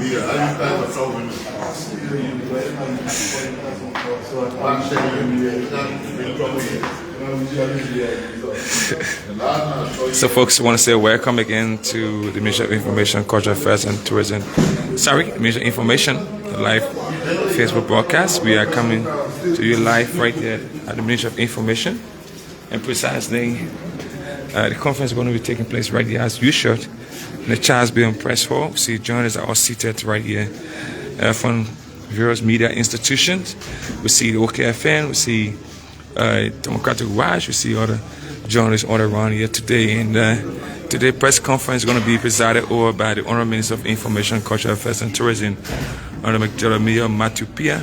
So folks, want to say welcome again to the Ministry of Information, Cultural Affairs and Tourism. Ministry of Information live Facebook broadcast. We are coming to you live right here at the Ministry of Information. And precisely, the conference is going to be taking place right here as usual in the Charles Bill Press Hall. See, journalists are all seated right here from various media institutions. We see the OKFN, we see Democratic Watch, we see other journalists all around here today. And today's press conference is going to be presided over by the Honorable Minister of Information, Cultural Affairs and Tourism, Honorable Jeremiah Matthew Piah,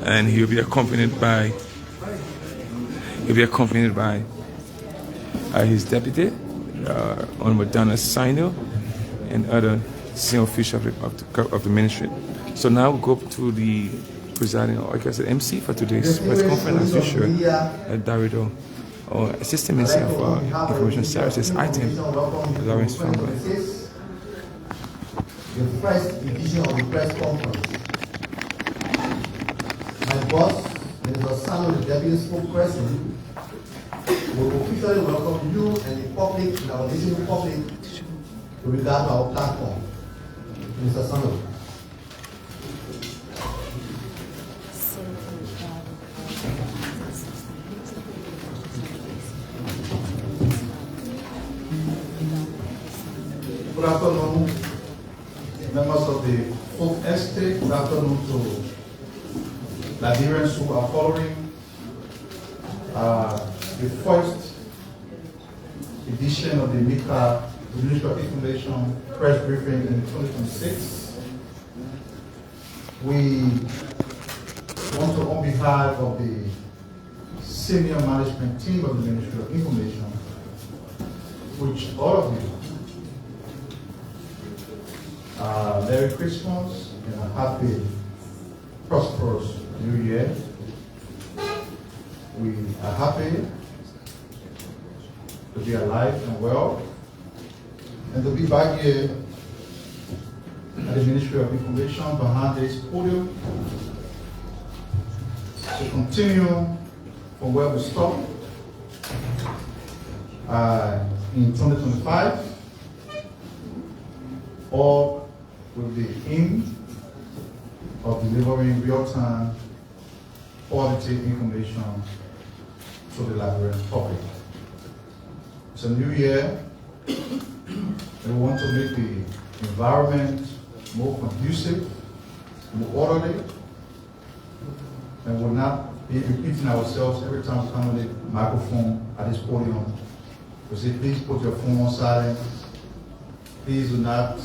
and he will be accompanied by his deputy, Honorable Dana Sino, and other senior officials of the ministry. So now we go to the presiding, or I guess the MC for today's press conference, as usual, Darido, or Assistant Minister of Information Services, item, Lawrence Family. The first edition of the press conference. My boss, Mr. Sano, the deputy spokesperson, will officially welcome you and the public, and our listening public, to regard our platform. Mr. Sano. Good afternoon, members of the Folk Estate. Good afternoon to Liberians who are following the first edition of the MICA, the Ministry of Information press briefing in 2026. We want to, on behalf of the senior management team of the Ministry of Information, which all of you, Merry Christmas and a happy, prosperous New Year. We are happy to be alive and well, and to be back here at the Ministry of Information behind this podium to continue from where we stopped in 2025, or with the aim of delivering real-time quality information to the Liberian public. It's a new year, and we want to make the environment more conducive, more orderly, and we'll not be repeating ourselves every time we come on the microphone at this podium. We say, please put your phone on silent. Please do not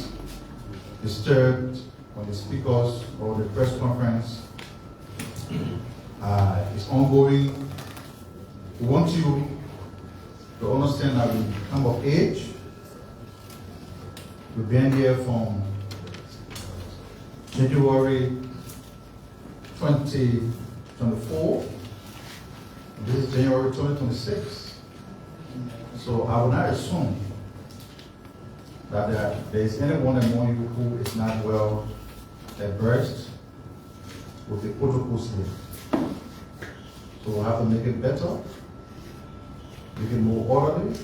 disturb when the speakers or the press conference is ongoing. We want you to understand that we come of age. We've been here from January 2024. This is January 2026. So I will not assume that there is anyone among you who is not well abreast with the protocols here. So we'll have to make it better, make it more orderly,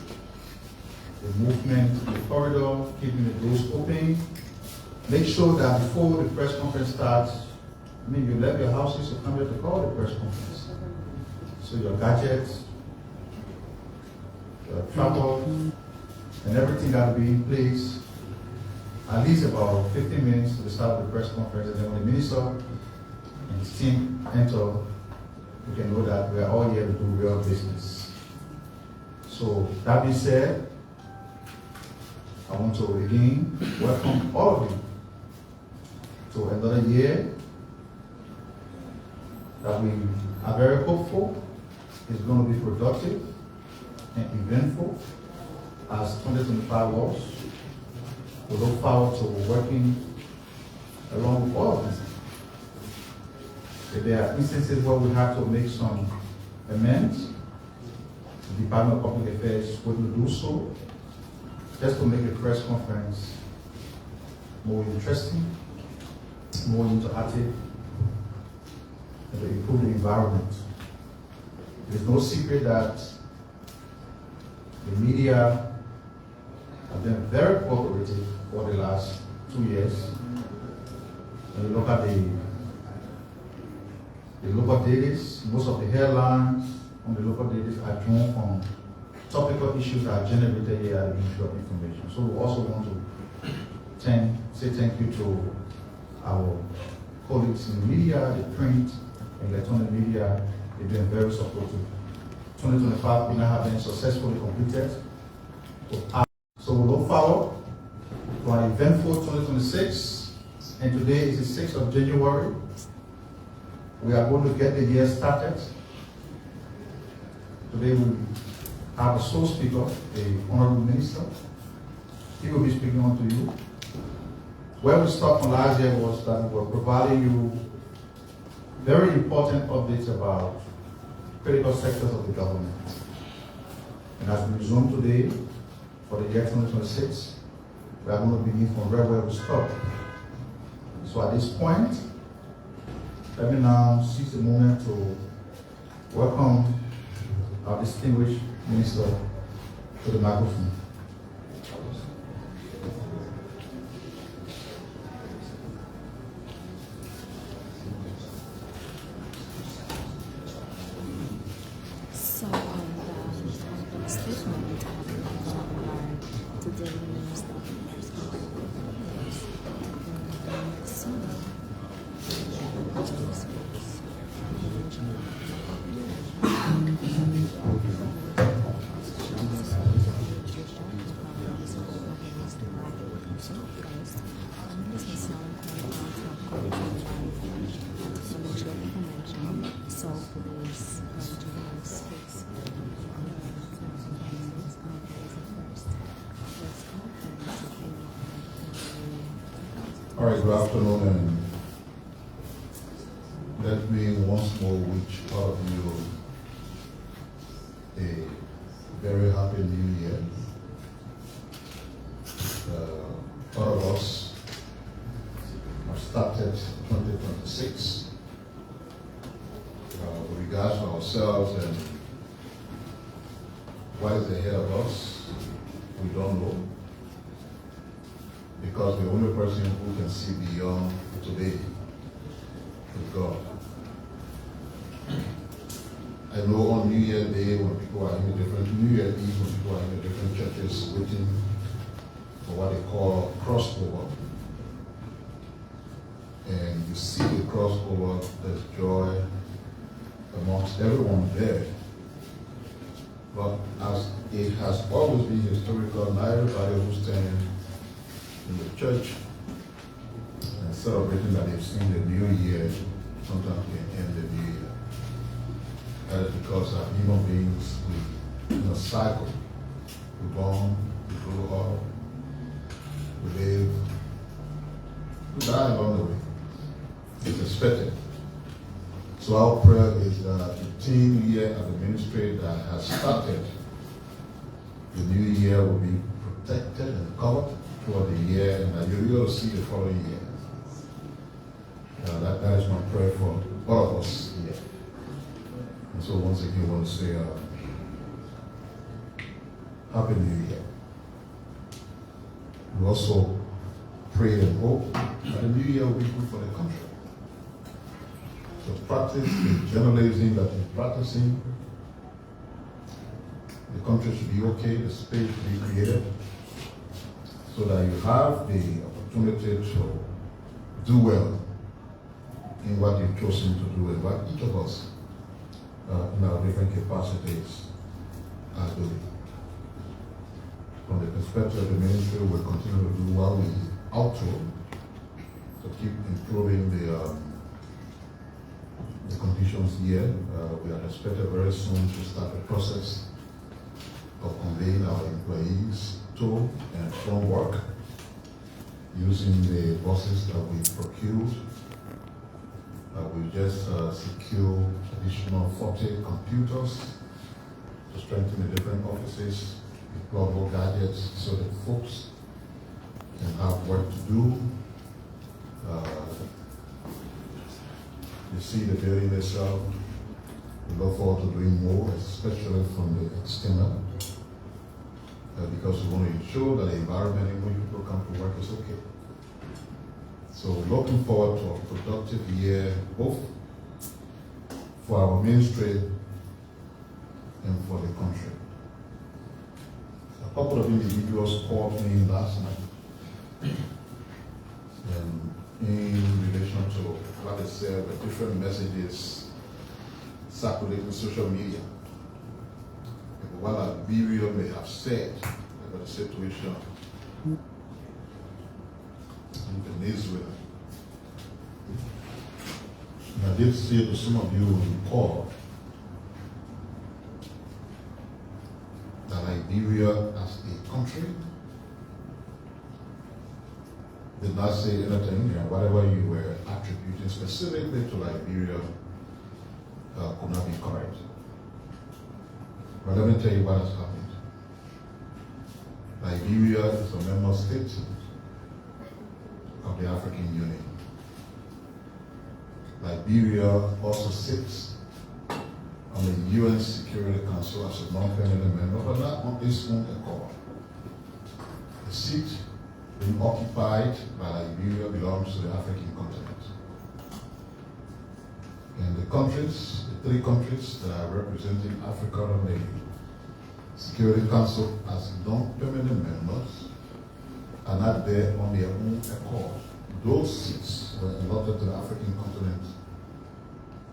the movement in the corridor, keeping the doors open. Make sure that before the press conference starts, you left your houses to come here to call the press conference. So your gadgets, your travel, and everything got to be in place at least about 15 minutes to the start of the press conference. And then when the minister and his team enter, we can know that we are all here to do real business. So that being said, I want to again welcome all of you to another year that we are very hopeful is going to be productive and eventful as 2025 was. We look forward to working along with all of this. If there are instances where we have to make some amendments, the Department of Public Affairs will do so, just to make the press conference more interesting more interactive, and to improve the environment. It is no secret that the media have been very cooperative for the last 2 years. When you look at the local dailies, most of the headlines on the local dailies are drawn from topical issues that are generated here at the Ministry of Information. So we also want to say thank you to our colleagues in the media, the print, and electronic media. They've been very supportive. 2025 will now have been successfully completed. So we look forward to an eventful 2026, and today is the 6th of January. We are going to get the year started. Today we have a sole speaker, the Honorable Minister. He will be speaking on to you. Where we stopped from last year was that we were providing you very important updates about critical sectors of the government. And as we resume today for the year 2026, we are going to begin from where we stopped. So at this point, let me now seize the moment to welcome our distinguished minister to the microphone. So on the statement to the Minister of so please All right, good afternoon, and let me once more wish all of you a very happy new year. All of us have started 2026 with regards to ourselves and what is ahead of us. We don't know, because the only person who can see beyond today is God. I know on New Year Day, when people are in different, New Year Eve, when people are in different churches waiting for what they call crossover, and you see the crossover, there's joy amongst everyone there. But as it has always been historical, not everybody who's standing in the church and celebrating that they've seen the new year, sometimes we end the new year. That is because as human beings, we in a cycle. We're born, we grow up, we live, we die along the way. It's expected. So our prayer is that the team here at the ministry that has started the new year will be protected and covered for the year, and that you will see the following year. That is my prayer for all of us here. And so once again, I want to say Happy New Year. We also pray and hope that the new year will be good for the country. So practice the journalism that you're practicing. The country should be okay, the space should be created, so that you have the opportunity to do well in what you've chosen to do and what each of us in our different capacities are doing. From the perspective of the ministry, we'll continue to do what we ought to keep improving the conditions here. We are expected very soon to start the process of conveying our employees to and from work using the buses that we procured. We just secured additional 40 computers to strengthen the different offices with global gadgets so that folks can have work to do. We see the building itself. We look forward to doing more, especially from the external, because we want to ensure that the environment in which people come to work is okay. So looking forward to a productive year, both for our ministry and for the country. A couple of individuals called me last night in relation to what they said, the different messages circulating on social media. What Liberia may have said about the situation in Venezuela. And I did say to some of you who recall that Liberia as a country did not say anything, and whatever you were attributing specifically to Liberia could not be correct. But let me tell you what has happened. Liberia is a member state of the African Union. Liberia also sits on the UN Security Council as a non-permanent member, but not on its own accord. The seat being occupied by Liberia belongs to the African continent. And the countries, the three countries that are representing Africa on the Security Council as non-permanent members are not there on their own accord. Those seats were allotted to the African continent,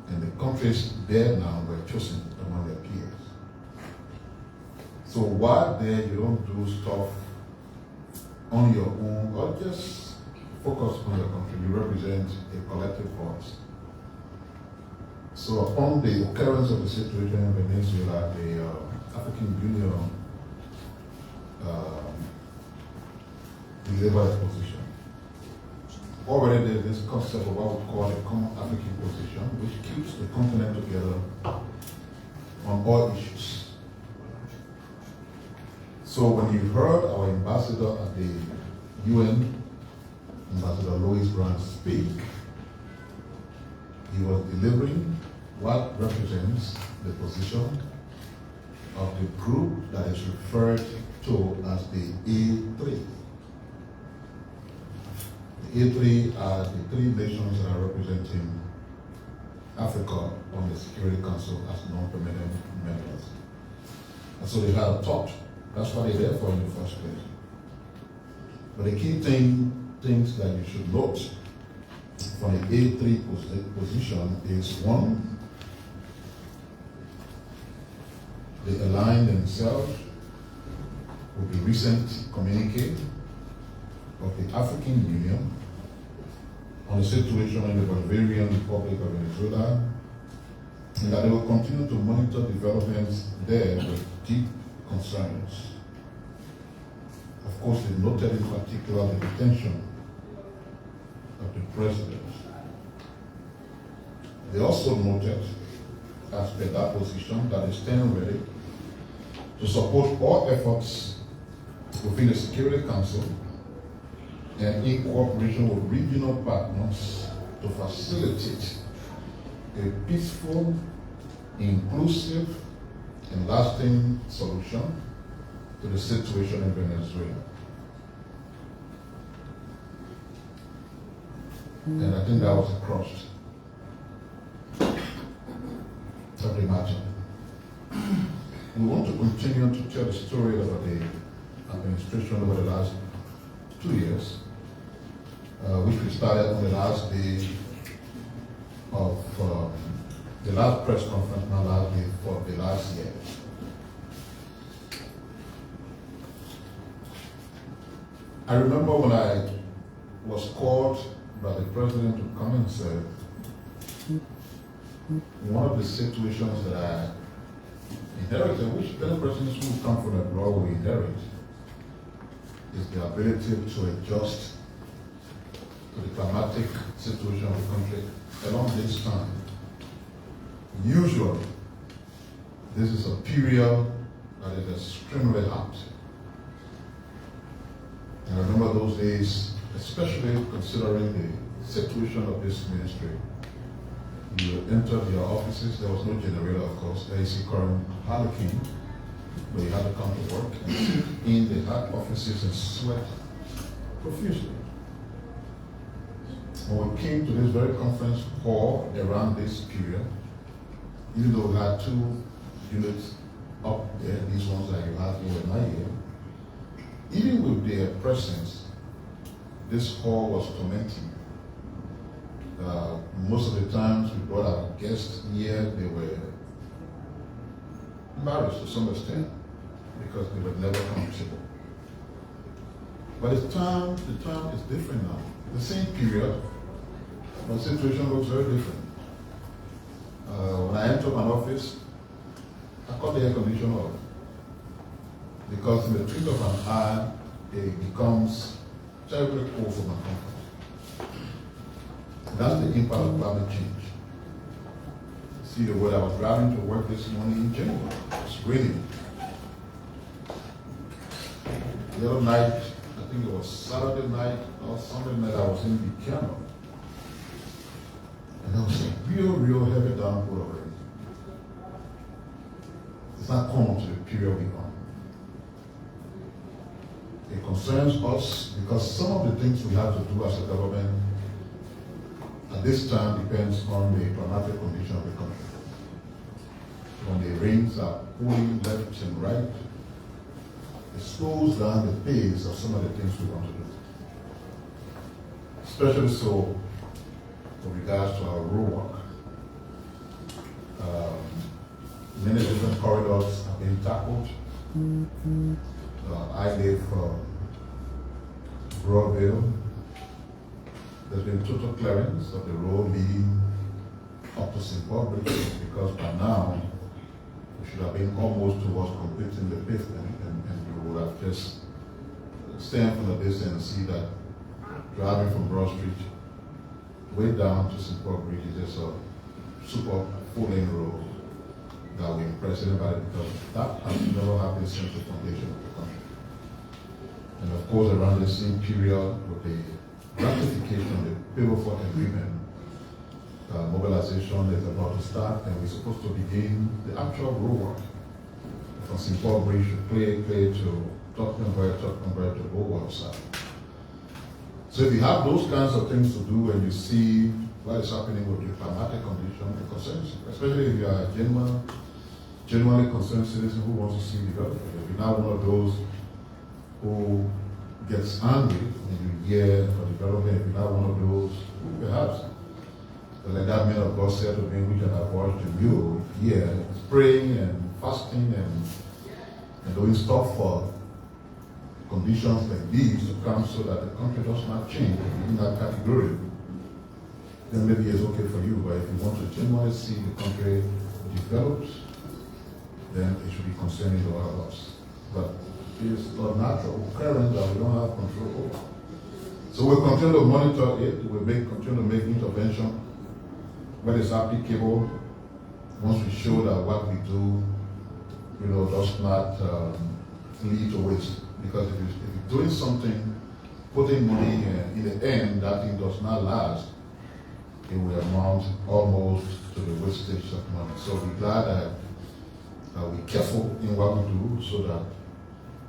and the countries there now were chosen among their peers. So while there you don't do stuff on your own, or just focus on your country, you represent a collective voice. So upon the occurrence of the situation in Venezuela, the African Union delivered a position. Already there's this concept of what we call a common African position, which keeps the continent together on all issues. So when you heard our ambassador at the UN, Ambassador Louis Brown, speak, he was delivering what represents the position of the group that is referred to as the A3. The A3 are the three nations that are representing Africa on the Security Council as non-permanent members. And so they had a thought. That's what they're there for in the first place. But the key things that you should note from the A3 position is one, they aligned themselves with the recent communique of the African Union on the situation in the Bolivarian Republic of Venezuela, and that they will continue to monitor developments there with deep concerns. Of course, they noted in particular the detention of the president. They also noted, as per that position, that they stand ready to support all efforts within the Security Council and in cooperation with regional partners to facilitate a peaceful, inclusive, and lasting solution to the situation in Venezuela. And I think that was a cross of the matter. We want to continue to tell the story about the administration over the last 2 years, which we started on the last day of the last press conference, not last day, for the last year. I remember when I was called by the president to come and say, one of the situations that I inherited, which any persons who come from abroad will inherit, is the ability to adjust to the climatic situation of the country along this time. Usually, this is a period that is extremely hot. And I remember those days, especially considering the situation of this ministry. You enter their offices, there was no generator, of course. AC current had a king, but you had to come to work. And in they had offices and sweat profusely. When we came to this very conference hall around this period, even though we had 2 units up there, these ones that you have here in my year, even with their presence, this hall was tormenting. Most of the times we brought our guests here, they were embarrassed to some extent because they were never comfortable. But the time is different now. The same period, but the situation looks very different. When I enter my office, I cut the air conditioner off. Because in the twinkle of an eye, it becomes terribly cold for my comfort. That's the impact of climate change. See the way I was driving to work this morning in January. It's raining. The other night, I think it was Saturday night or Sunday night, I was in the piano. And there was a real heavy downpour of rain. It's not common to the period we're on. It concerns us because some of the things we have to do as a government at this time depends on the climatic condition of the country. When the rains are pouring left and right, it slows down the pace of some of the things we want to do. Especially so with regards to our road work. Many different corridors have been tackled. I live from Broadville. There's been total clearance of the road leading up to St. Paul Bridge because by now we should have been almost towards completing the pavement and you would have just stand from the distance and see that driving from Broad Street way down to St. Paul Bridge is just a super full-lane road that will impress anybody because that has never happened since the foundation of the country. And of course, around the same period with the ratification of the Piah agreement, mobilization is about to start, and we're supposed to begin the actual road work from St. Paul Bridge to Clay to Tottenham to Bow side. So if you have those kinds of things to do and you see what is happening with the climatic condition, it concerns you, especially if you are a genuinely concerned citizen who wants to see development. If you're not one of those who gets angry when you hear for development, if you're not one of those who perhaps, like that man of God said to me, which I have watched in you, here, is praying and fasting and doing stuff for conditions like these to come so that the country does not change in that category, then maybe it's okay for you. But if you want to genuinely see the country developed, then it should be concerning to all of us. But it's a natural occurrence that we don't have control over. So we'll continue to monitor it, we'll continue to make intervention when it's applicable, once we show that what we do, does not lead to waste. Because if you're doing something, putting money in the end, that thing does not last, it will amount almost to the wastage of money. So we're glad that we're careful in what we do so that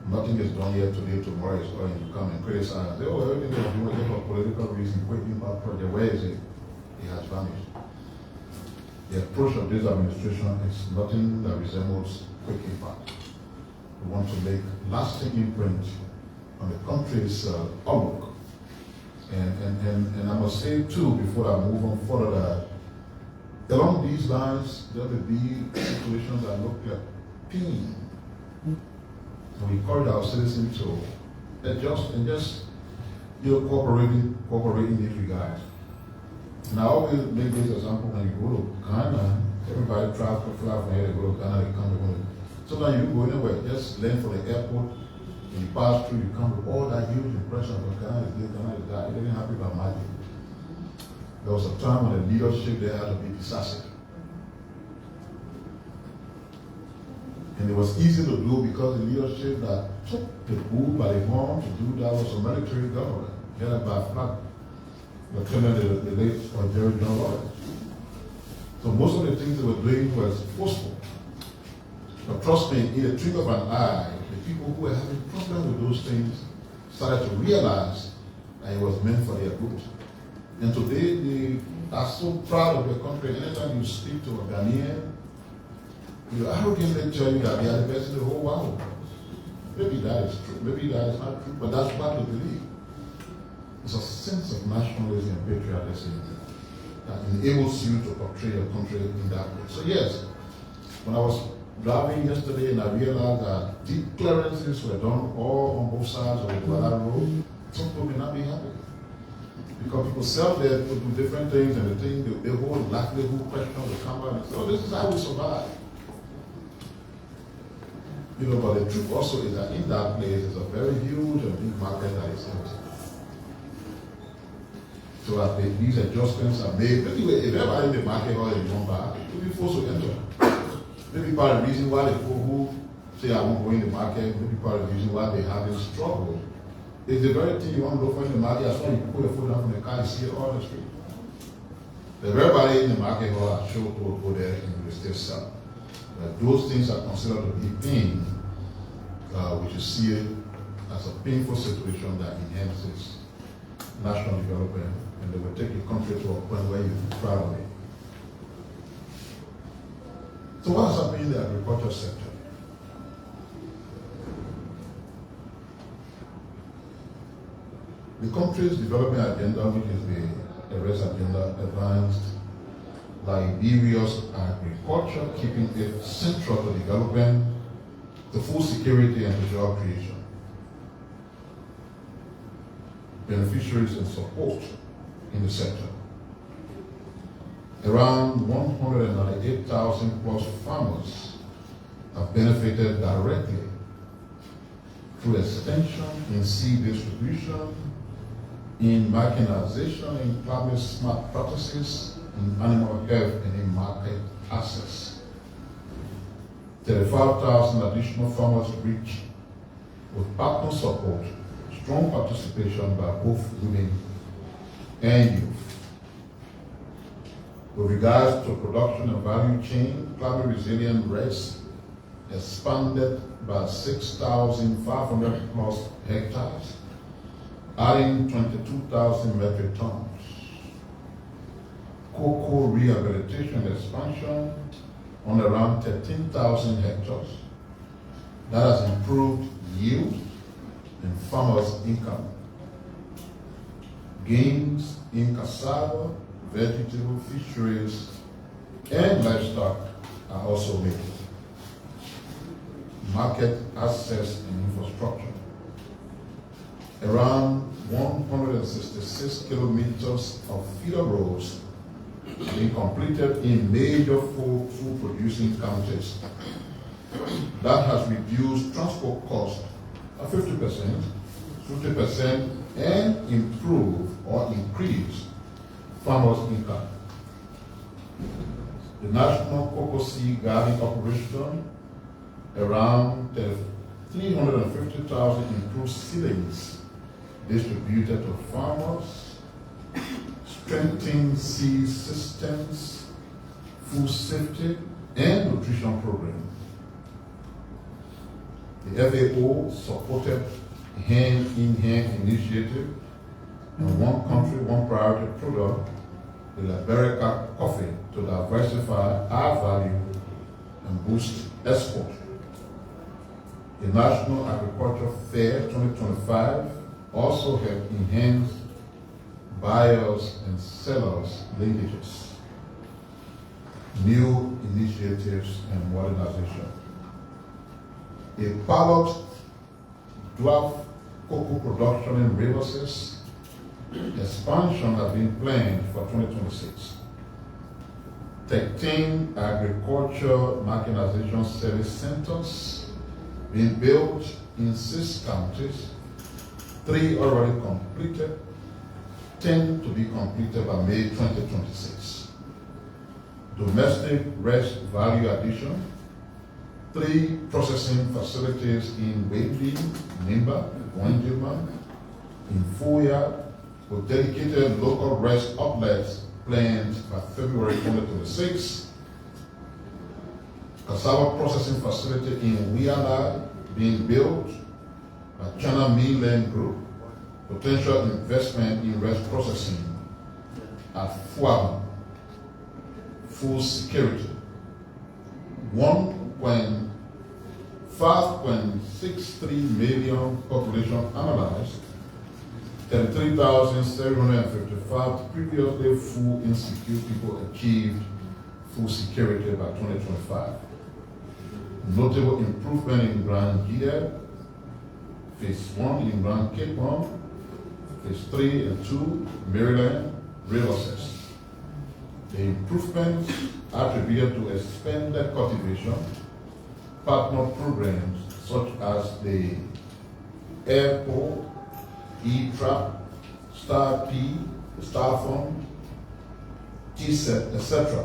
nothing is done here today, tomorrow is going to come and criticize and say, oh, everything they're doing here for political reasons, waiting for a project, where is it? It has vanished. The approach of this administration is nothing that resembles quick impact. We want to make lasting imprint on the country's outlook. And I must say too, before I move on further, that along these lines, there will be situations that look like pain. We encourage our citizens to adjust and just cooperate in these regards. And I always make this example when you go to Ghana, everybody tries to fly from here to go to Ghana, they come to go. Sometimes you go anywhere, just land for the airport, and you pass through, you come with all that huge impression of Ghana is this, Ghana is that. It didn't happen by magic. There was a time when the leadership there had to be decisive. And it was easy to do because the leadership that took the bull by the horn to do that was a military government, headed by Flag, Lieutenant the late Jerry John Lawrence. So most of the things they were doing was forceful. But trust me, in a twinkle of an eye, the people who were having problems with those things started to realize that it was meant for their good. And today they are so proud of their country. Anytime you speak to a Ghanaian, you arrogantly tell you that they are the best in the whole world. Maybe that is true, maybe that is not true, but that's what they believe. It's a sense of nationalism and patriotism that enables you to portray your country in that way. So yes, when I was driving yesterday and I realized that deep clearances were done all on both sides of the Douala Road, some people may not be happy. Because people sell there, people do different things, and the whole livelihood question will come out and say, oh, this is how we survive. You know, but the truth also is that in that place is a very huge and big market that is empty. So as these adjustments are made, anyway, if everybody in the market or in one bar, it will be forced to enter. Maybe part of the reason why the people who say I won't go in the market, maybe part of the reason why they have this struggle is the very thing you want to look for in the market. As long as you put your foot down from the car, you see it on the street. But everybody in the market hall are sure to go there and will still sell. But those things are considered to be pain, which you see it as a painful situation that enhances national development, and they will take the country to a point where you are proud of it. So what's happening in the agriculture sector? The country's development agenda, which is the REST agenda, advanced Liberia's agriculture, keeping it central to development, to food security, and to job creation. Beneficiaries and support in the sector. Around 198,000 plus farmers have benefited directly through extension in seed distribution, in mechanization, in climate smart practices, in animal health, and in market access. 35,000 additional farmers reached with partner support, strong participation by both women and youth. With regards to production and value chain, climate resilient rice expanded by 6,500 plus hectares, adding 22,000 metric tons. Cocoa rehabilitation and expansion on around 13,000 hectares. That has improved yield and farmers' income. Gains in cassava, vegetable, fisheries, and livestock are also made. Market access and infrastructure. Around 166 kilometers of feeder roads have been completed in major food producing counties. That has reduced transport costs by 50%, and improved or increased farmers' income. The National Cocoa Seed Garden Operation, around 350,000 improved seedlings distributed to farmers, strengthening seed systems, food safety, and nutrition programs. The FAO supported hand-in-hand initiative and one country, one priority product, the Liberia coffee, to diversify our value and boost export. The National Agriculture Fair 2025 also helped enhance buyers and sellers linkages, new initiatives, and modernization. A pilot dwarf cocoa production in Rivers expansion has been planned for 2026. 13 agriculture mechanization service centers being built in 6 counties, 3 already completed, 10 to be completed by May 2026. Domestic rice value addition, 3 processing facilities in Wembley, Nimba, Wanjima, in Foya, with dedicated local rice outlets planned by February 2026. Cassava processing facility in Wiala being built by China Mainland Group. Potential investment in rice processing at Fuaba. Full security. 5.63 million population analyzed. 33,755 previously full insecure people achieved full security by 2025. Notable improvement in Grand Gida, Phase 1 in Grand Cape Town, Phase 3 and 2, Maryland, rail access. The improvements attributed to expanded cultivation, partner programs such as the airport, E-Trap, Star P, Star Fund, TSET, etc.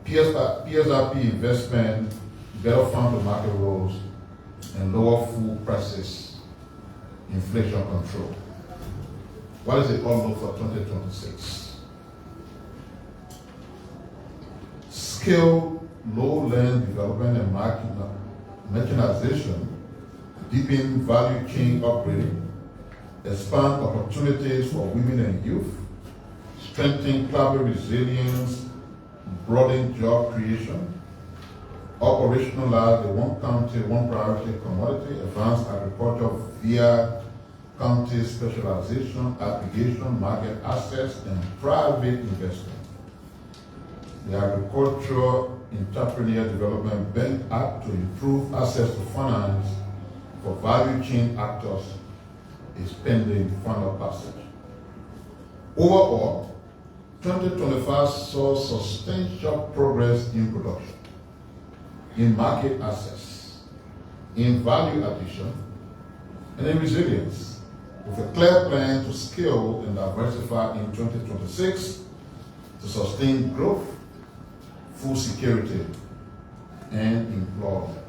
PSRP investment, better farm to market rules, and lower food prices, inflation control. What is the outlook for 2026? Skilled low-land development and mechanization, deepen value chain upgrading, expand opportunities for women and youth, strengthen climate resilience, broaden job creation, operationalize the one county, one priority commodity, advance agriculture via county specialization, aggregation, market access, and private investment. The Agricultural Entrepreneur Development Bank Act to improve access to finance for value chain actors is pending final passage. Overall, 2025 saw substantial progress in production, in market access, in value addition, and in resilience, with a clear plan to scale and diversify in 2026 to sustain growth, food security, and employment.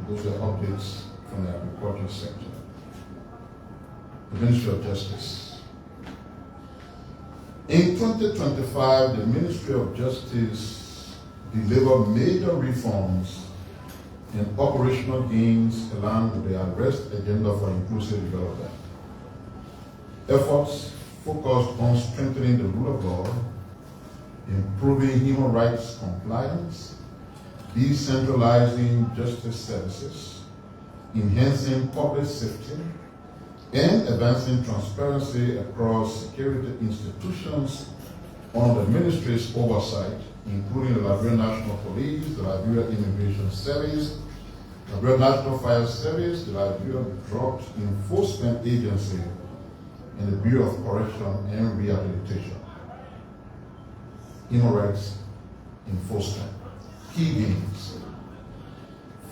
Those are updates from the agriculture sector. The Ministry of Justice. In 2025, the Ministry of Justice delivered major reforms and operational gains along with the arrest agenda for inclusive development. Efforts focused on strengthening the rule of law, improving human rights compliance, decentralizing justice services, enhancing public safety, and advancing transparency across security institutions under the ministry's oversight, including the Liberia National Police, the Liberia Immigration Service, the Liberia National Fire Service, the Liberia Drug Enforcement Agency, and the Bureau of Correction and Rehabilitation. Human rights enforcement. Key gains.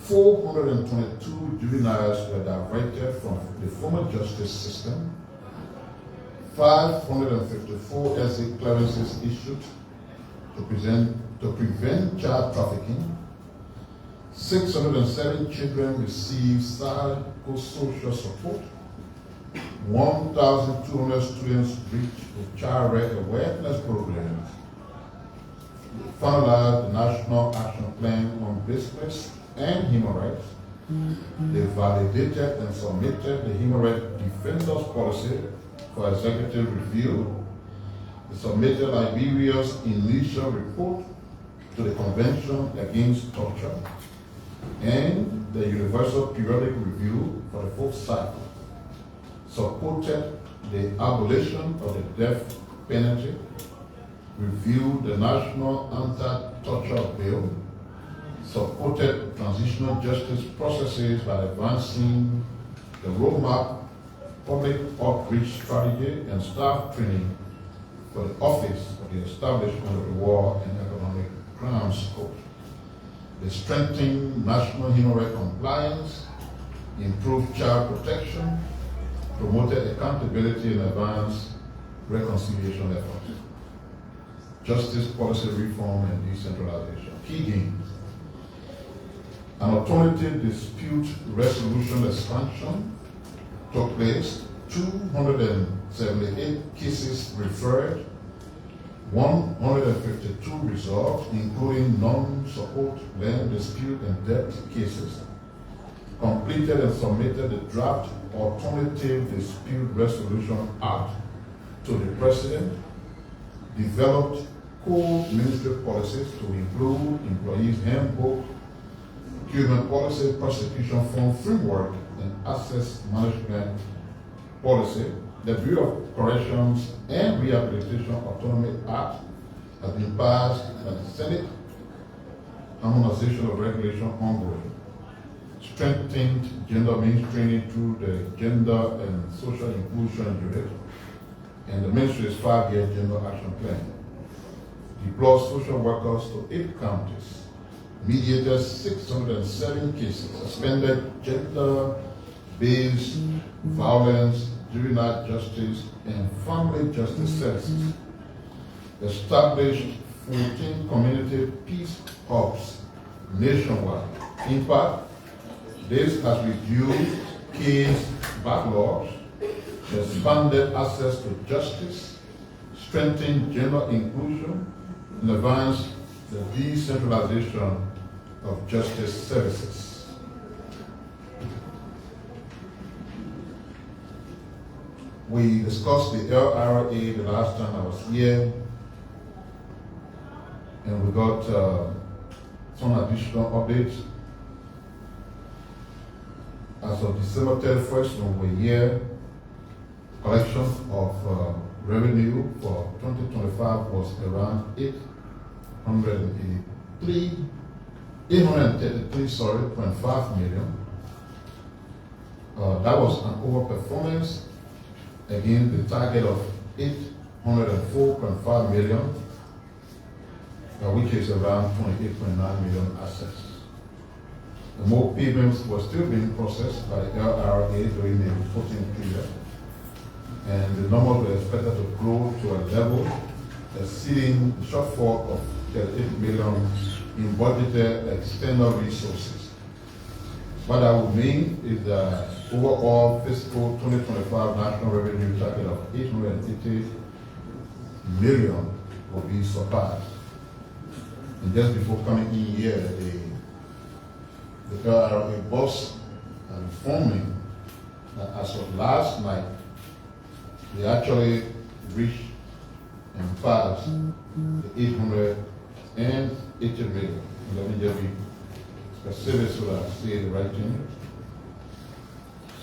422 juveniles were diverted from the former justice system. 554 exit clearances issued to prevent child trafficking. 607 children received psychosocial support. 1,200 students reached with child right awareness programs. Finalized the National Action Plan on Business and Human Rights. They validated and submitted the Human Rights Defenders Policy for executive review. They submitted Liberia's initial report to the Convention Against Torture and the Universal Periodic Review for the fourth cycle. Supported the abolition of the death penalty, reviewed the National Anti-Torture Bill, supported transitional justice processes by advancing the roadmap, public outreach strategy, and staff training for the Office of the Establishment of the War and Economic Crimes Court. They strengthened national human rights compliance, improved child protection, promoted accountability and advanced reconciliation efforts. Justice policy reform and decentralization. Key gains. An alternative dispute resolution expansion took place 278 cases referred, 152 resolved, including non-support, land dispute, and debt cases. Completed and submitted the draft Alternative Dispute Resolution Act to the President. Developed core ministry policies to include employees handbook, procurement policy, prosecution fund framework, and access management policy. The Bureau of Corrections and Rehabilitation Autonomy Act has been passed by the Senate. Harmonization of regulation ongoing. Strengthened gender mainstreaming through the Gender and Social Inclusion Unit and the Ministry's 5-year Gender Action Plan. Deployed social workers to 8 counties. Mediated 607 cases. Suspended gender-based violence, juvenile justice, and family justice services. Established 14 community peace hubs nationwide. In part, this has reduced case backlogs, expanded access to justice, strengthened gender inclusion, and advanced the decentralization of justice services. We discussed the LRA the last time I was here, and we got some additional updates. As of December 31st, when we were here, collection of revenue for 2025 was around 833.5 million. That was an overperformance. Again, the target of 804.5 million, which is around 28.9 million assets. The more payments were still being processed by the LRA during the reporting period, and the numbers were expected to grow to a level exceeding the shortfall of 38 million in budgeted external resources. What that would mean is that overall fiscal 2025 national revenue target of 880 million will be surpassed. And just before coming in here, the LRA boss informing that as of last night, they actually reached and passed the 880 million. Let me just be specific so that I say the right thing.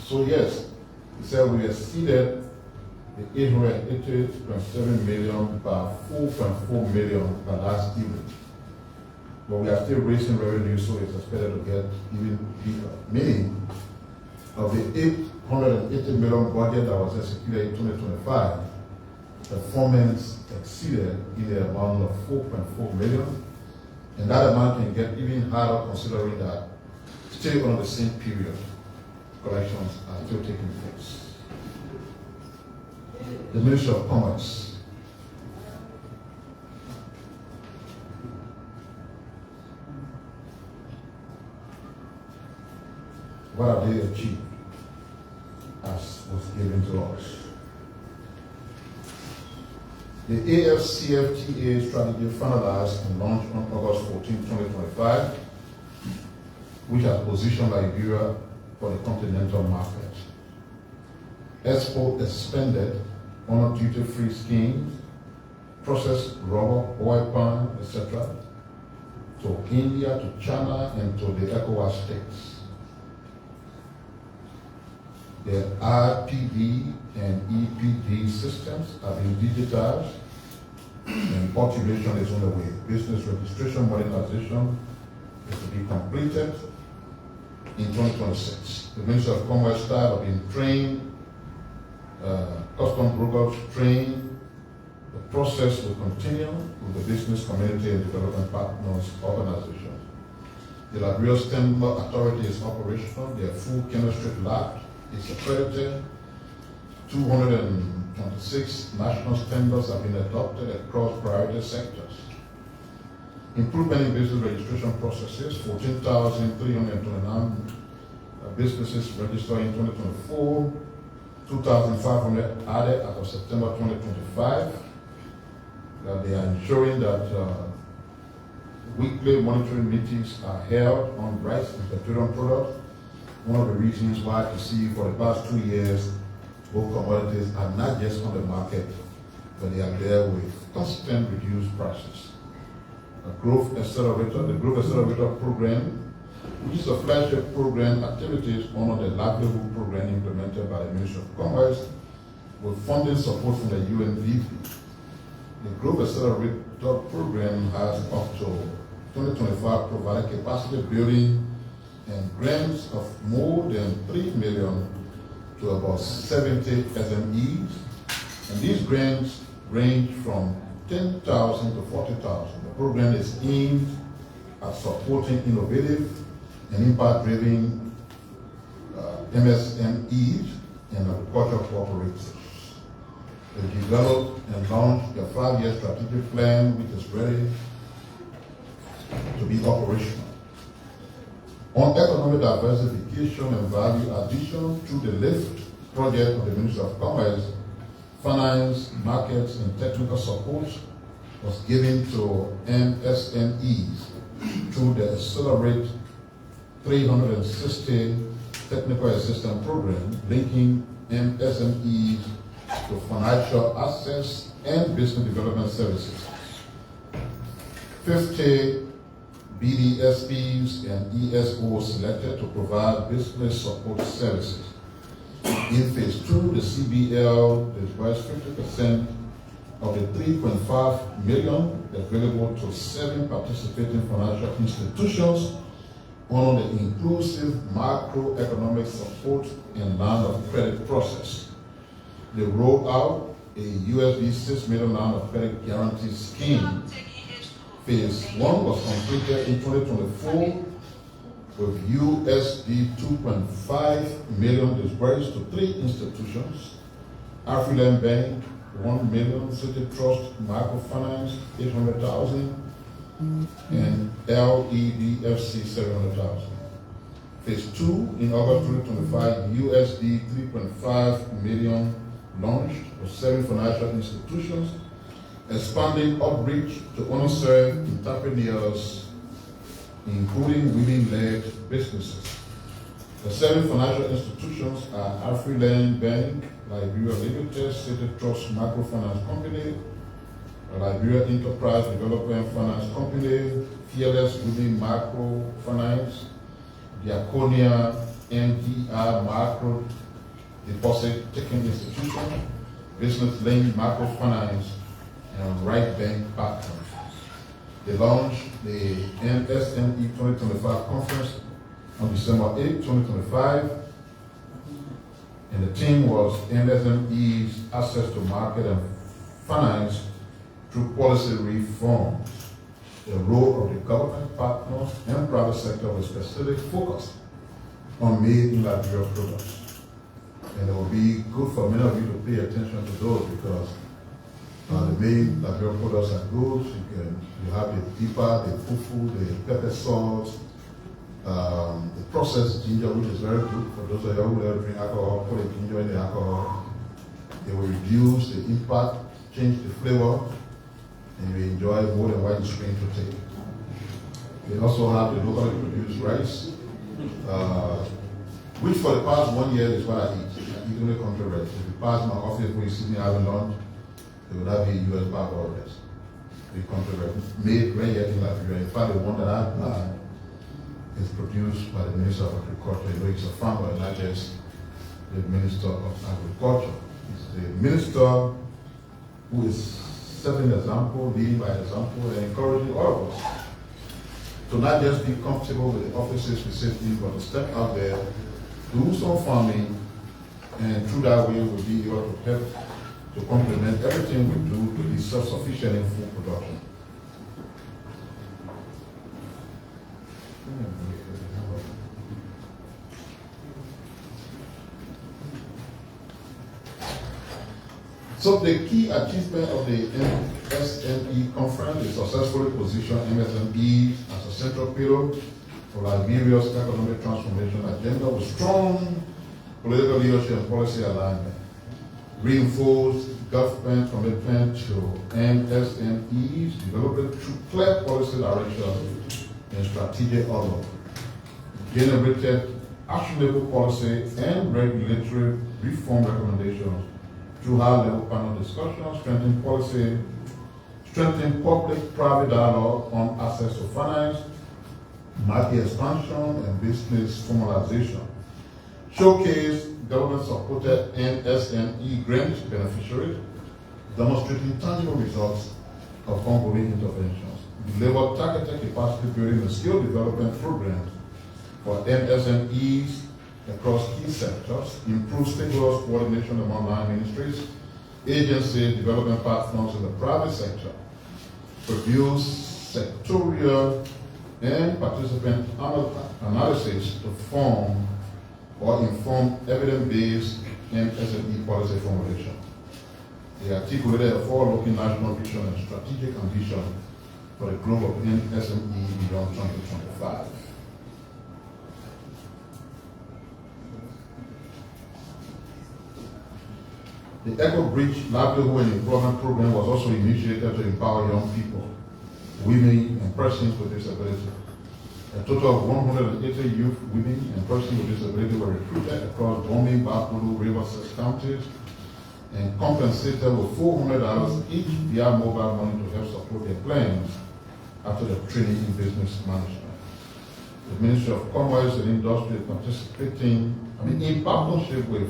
So yes, he said we exceeded the 880.7 million by 4.4 million by last evening. But we are still raising revenue, so it's expected to get even bigger. Meaning, of the 880 million budget that was executed in 2025, performance exceeded in the amount of 4.4 million. And that amount can get even higher considering that still on the same period, collections are still taking place. The Ministry of Commerce. What have they achieved as was given to us? The AFCFTA strategy finalized and launched on August 14, 2025, which has positioned Liberia for the continental market. Export expanded on duty-free schemes, processed rubber, oil palm, etc., to India, to China, and to the ECOWAS states. The RPD and EPD systems have been digitized and automation is on the way. Business registration modernization is to be completed in 2026. The Ministry of Commerce staff have been trained, custom brokers trained. The process will continue with the business community and development partners organizations. The Liberia Timber Authority is operational. Their full chemistry lab is accredited. 226 national standards have been adopted across priority sectors. Improvement in business registration processes, 14,329 businesses registered in 2024. 2,500 added as of September 2025. That they are ensuring that weekly monitoring meetings are held on rice and petroleum products. One of the reasons why you see for the past 2 years, both commodities are not just on the market, but they are there with constant reduced prices. The Growth Accelerator Program, which is a flagship program activities under the livelihood program implemented by the Ministry of Commerce with funding support from the UNDP. The Growth Accelerator Program has up to 2025 provided capacity building and grants of more than 3 million to about 70 SMEs. And these grants range from 10,000 to 40,000. The program is aimed at supporting innovative and impact-driven MSMEs and agricultural cooperatives. They developed and launched a 5-year strategic plan which is ready to be operational. On economic diversification and value addition through the LIFT project of the Ministry of Commerce, finance, markets, and technical support was given to MSMEs through the Accelerate 360 Technical Assistance Program, linking MSMEs to financial access and business development services. 50 BDSPs and ESOs selected to provide business support services. In phase 2, the CBL disbursed 50% of the 3.5 million available to 7 participating financial institutions on the inclusive macroeconomic support and line of credit process. They rolled out a $6 million line of credit guarantee scheme. Phase 1 was completed in 2024 with $2.5 million disbursed to 3 institutions: Afriland Bank, 1 million, City Trust Microfinance, 800,000, and LEDFC, 700,000. Phase 2 in August 2025, $3.5 million launched with 7 financial institutions, expanding outreach to underserved entrepreneurs, including women-led businesses. The 7 financial institutions are Afriland Bank, Liberia Limited, City Trust Microfinance Company, Liberia Enterprise Development Finance Company, Fearless Women Microfinance, Diaconia MDR Micro Deposit Taking Institution, Business Link Microfinance, and Right Bank Partners. They launched the MSME 2025 conference on December 8, 2025, and the theme was MSME's access to market and finance through policy reforms, the role of the government partners and private sector with specific focus on made in Liberia products. And it will be good for many of you to pay attention to those because the main Liberia products are good. You have the pipa, the fufu, the pepper sauce, the processed ginger, which is very good for those of you who don't drink alcohol. Put the ginger in the alcohol. They will reduce the impact, change the flavor, and you enjoy more than what you spring to take. They also have the locally produced rice, which for the past 1 year is what I eat. I eat only country rice. If you pass my office when you see me having lunch, they will have a US bag or rice. The country rice made right here in Liberia. In fact, the one that I have is produced by the Minister of Agriculture. You know, he's a farmer, not just the Minister of Agriculture. He's the minister who is setting an example, leading by example, and encouraging all of us to not just be comfortable with the offices we sit in, but to step out there, do some farming, and through that way we'll be able to help to complement everything we do to be self-sufficient in food production. So the key achievement of the MSME conference is successfully position MSME as a central pillar for Liberia's economic transformation agenda with strong political leadership and policy alignment. reinforce government commitment to MSMEs, development through clear policy direction and strategic outlook, generated actionable policy and regulatory reform recommendations through high-level panel discussions, strengthen public-private dialogue on access to finance, market expansion, and business formalization, showcase government-supported MSME grant beneficiaries, demonstrating tangible results of ongoing interventions, deliver targeted capacity building and skill development programs for MSMEs across key sectors, improve stakeholders coordination among line ministries, agencies, development partners in the private sector, produce sectorial and participant analysis to form or inform evidence-based MSME policy formulation. They articulated a forward-looking national vision and strategic ambition for the growth of MSME beyond 2025. The Echo Bridge Livelihood and Employment Program was also initiated to empower young people, women, and persons with disability. A total of 180 youth, women, and persons with disability were recruited across Dome, Bapuru, Riverside counties and compensated with $400 each via mobile money to help support their plans after the training in business management. The Ministry of Commerce and Industry is participating, in partnership with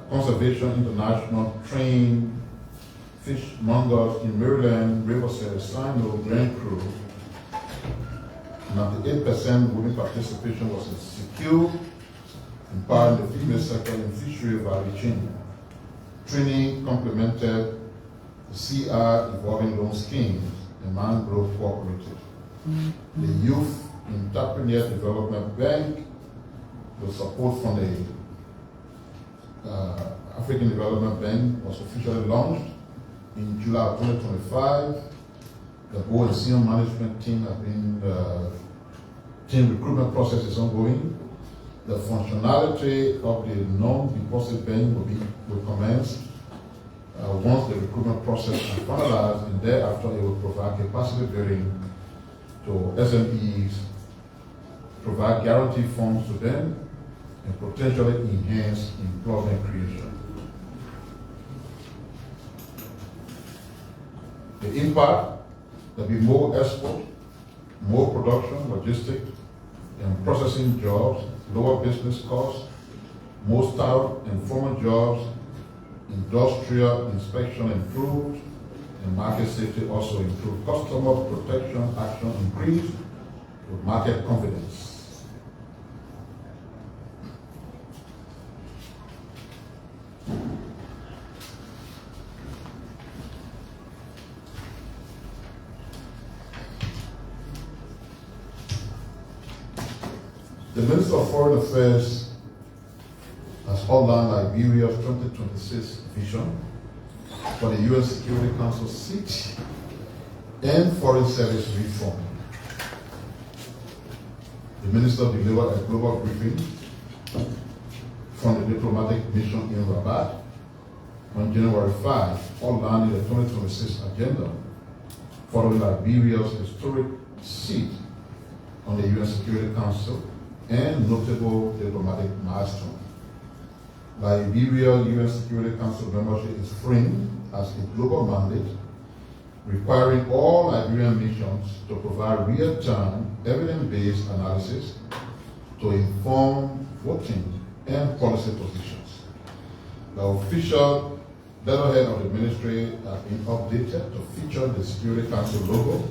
Conservation International, trained fishmongers in Maryland, Riverside, Sino, Grand Crew. 98% women participation was secure, empowering the female sector in fishery value chain. Training complemented the CR evolving loan schemes and mangrove cooperative. The Youth Entrepreneur Development Bank, with support from the African Development Bank, was officially launched in July 2025. The board and senior management team have been, team recruitment process is ongoing. The functionality of the non-deposit bank will commence once the recruitment process is finalized, and thereafter it will provide capacity building to SMEs, provide guarantee funds to them, and potentially enhance employment creation. The impact: there'll be more export, more production, logistics, and processing jobs, lower business costs, more style and formal jobs, industrial inspection improved, and market safety also improved. Customer protection action increased with market confidence. The Minister of Foreign Affairs has outlined Liberia's 2026 vision for the UN Security Council seat and foreign service reform. The Minister delivered a global briefing from the diplomatic mission in Rabat on January 5, outlining the 2026 agenda following Liberia's historic seat on the UN Security Council and notable diplomatic milestone. Liberia UN Security Council membership is framed as a global mandate, requiring all Liberian missions to provide real-time, evidence-based analysis to inform voting and policy positions. The official letterhead of the ministry has been updated to feature the Security Council logo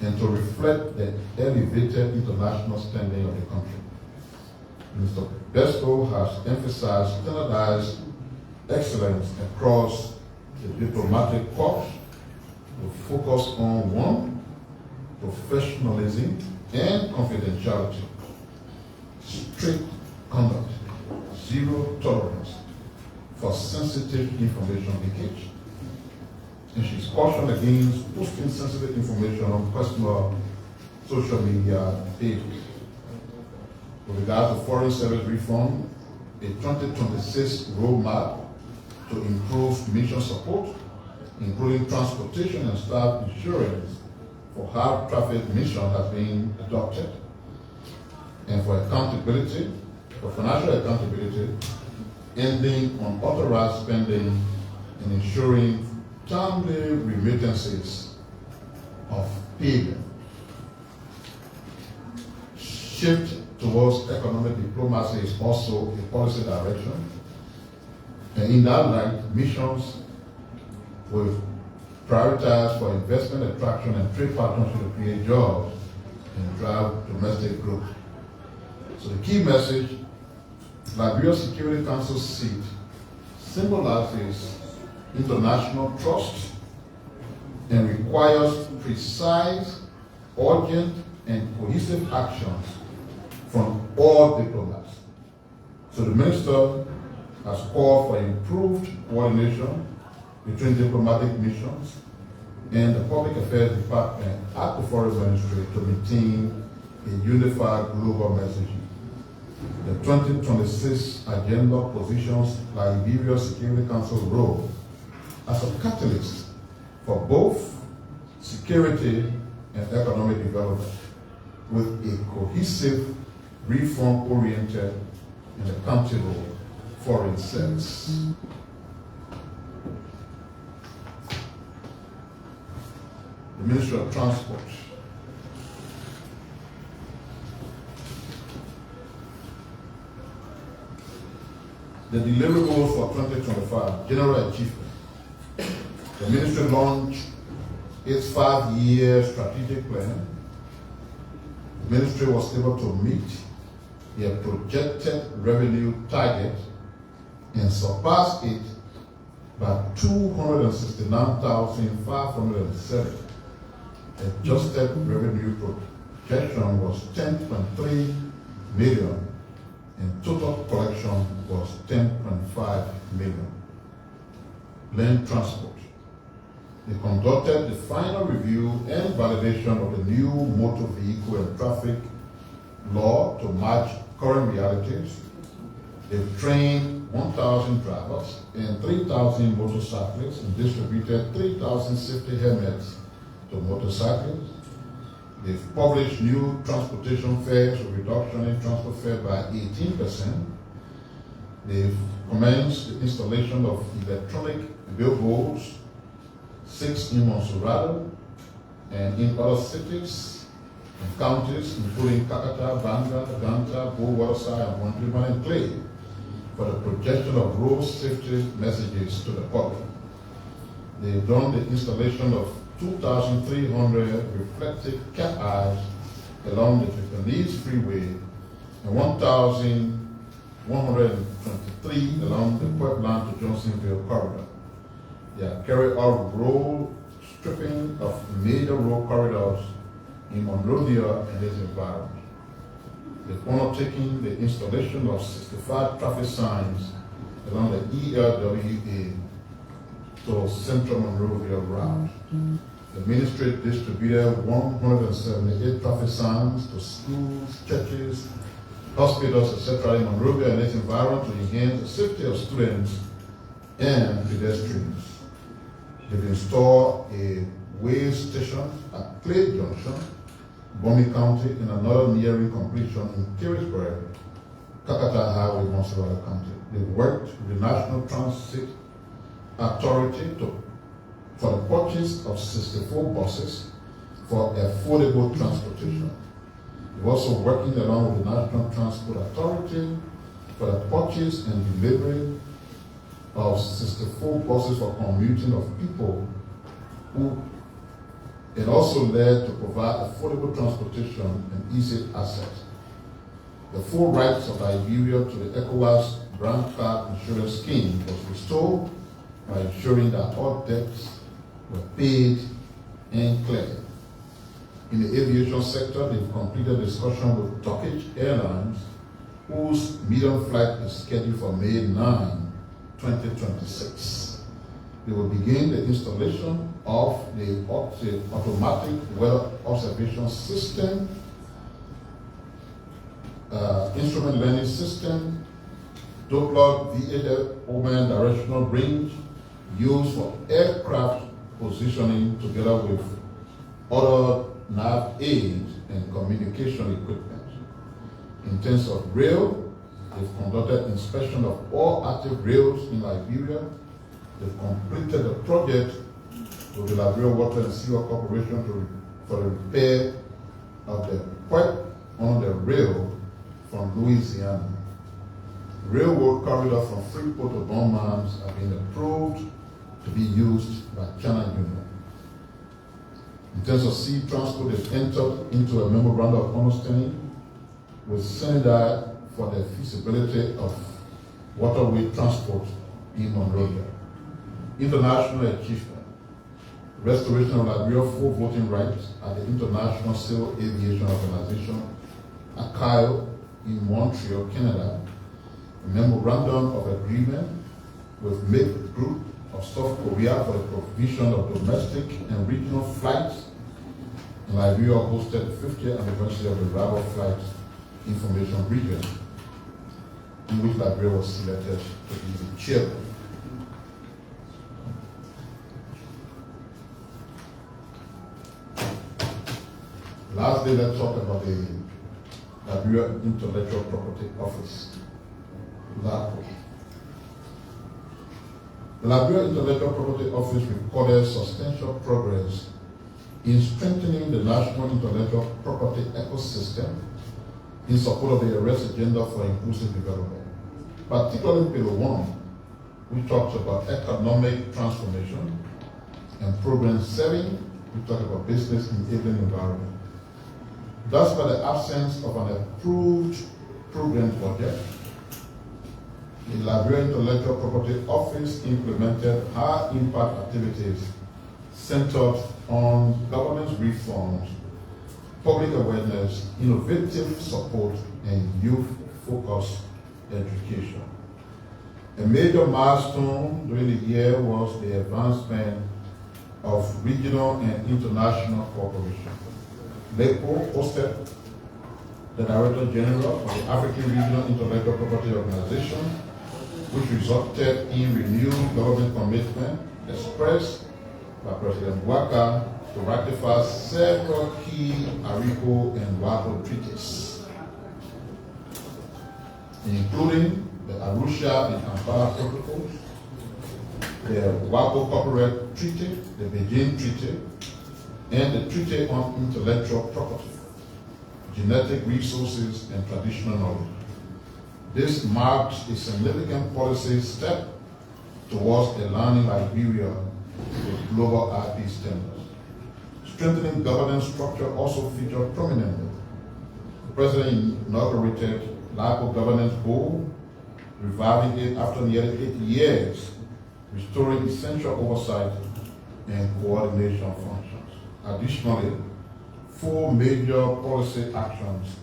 and to reflect the elevated international standing of the country. Mr. Besto has emphasized standardized excellence across the diplomatic corps to focus on 1, professionalism and confidentiality, strict conduct, 0 tolerance for sensitive information leakage, and she's cautioned against posting sensitive information on personal social media pages. With regard to foreign service reform, a 2026 roadmap to improve mission support, including transportation and staff insurance for high traffic mission has been adopted, and for accountability, for financial accountability, ending unauthorized spending and ensuring timely remittances of payment. Shift towards economic diplomacy is also a policy direction. And in that light, missions will prioritize for investment attraction and trade partnership to create jobs and drive domestic growth. So the key message, Liberia Security Council seat symbolizes international trust and requires precise, urgent, and cohesive actions from all diplomats. So the minister has called for improved coordination between diplomatic missions and the Public Affairs Department at the Foreign Ministry to maintain a unified global messaging. The 2026 agenda positions Liberia Security Council role as a catalyst for both security and economic development, with a cohesive, reform-oriented, and accountable foreign service. The Ministry of Transport. The deliverables for 2025, general achievement. The ministry launched its 5-year strategic plan. The ministry was able to meet their projected revenue target and surpass it by 269,507. Adjusted revenue projection was 10.3 million and total collection was 10.5 million. Land transport. They conducted the final review and validation of the new motor vehicle and traffic law to match current realities. They've trained 1,000 drivers and 3,000 motorcyclists and distributed 3,000 safety helmets to motorcyclists. They've published new transportation fares with reduction in transport fare by 18%. They've commenced the installation of electronic billboards, 6 in Monserrado and in other cities and counties, including Kakata, Banga, Ganta, Waterside, and Montreal and Clay, for the projection of road safety messages to the public. They've done the installation of 2,300 reflective cat eyes along the Japanese freeway and 1,123 along the Puebla to Johnsonville corridor. They have carried out road stripping of major road corridors in Monrovia and its environment. They've undertaken the installation of 65 traffic signs along the ELWA to Central Monrovia route. The ministry distributed 178 traffic signs to schools, churches, hospitals, etc. in Monrovia and its environment to enhance the safety of students and pedestrians. They've installed a weigh station at Clay Junction, Bomi County, and another nearing completion in Kirisburg, Kakata Highway, Monserrado County. They worked with the National Transit Authority for the purchase of 64 buses for affordable transportation. We're also working along with the National Transport Authority for the purchase and delivery of 64 buses for commuting of people who, it also led to provide affordable transportation and easy access. The full rights of Liberia to the ECOWAS Brown Card Insurance Scheme was restored by ensuring that all debts were paid and cleared. In the aviation sector, they've completed discussion with Turkish Airlines, whose medium flight is scheduled for May 9, 2026. They will begin the installation of the automatic weather observation system, instrument learning system, Doppler VHF Omen directional range used for aircraft positioning together with other nav aids and communication equipment. In terms of rail, they've conducted inspection of all active rails in Liberia. They've completed the project with the Liberia Water and Sewer Corporation for the repair of the pipe on the rail from Louisiana. Railroad corridor from Freeport to Bonmans have been approved to be used by China Union. In terms of sea transport, they've entered into a memorandum of understanding with Senegal for the feasibility of waterway transport in Monrovia. International achievement: restoration of Liberia full voting rights at the International Civil Aviation Organization, ICAO, in Montreal, Canada. A memorandum of agreement with MIG Group of South Korea for the provision of domestic and regional flights. And Liberia hosted the 50th anniversary of the Rubber Flight Information Region, in which Liberia was selected to be the chairman. Lastly, let's talk about the Liberia Intellectual Property Office. LAPO. The Liberia Intellectual Property Office recorded substantial progress in strengthening the national intellectual property ecosystem in support of the arrest agenda for inclusive development, particularly Pillar 1, which talks about economic transformation, and Program 7, which talks about business enabling environment. Thus, by the absence of an approved program budget, the Liberia Intellectual Property Office implemented high-impact activities centered on governance reforms, public awareness, innovative support, and youth-focused education. A major milestone during the year was the advancement of regional and international cooperation. LEPO hosted the Director General of the African Regional Intellectual Property Organization, which resulted in renewed government commitment expressed by President Waka to ratify several key ARICO and WAPO treaties, including the Arusha and Kampala protocols, the WAPO Corporate Treaty, the Beijing Treaty, and the Treaty on Intellectual Property, Genetic Resources, and Traditional Knowledge. This marks a significant policy step towards aligning Liberia with global IP standards. Strengthening governance structure also featured prominently. The President inaugurated LAPO Governance Board, reviving it after nearly 8 years, restoring essential oversight and coordination functions. Additionally, 4 major policy actions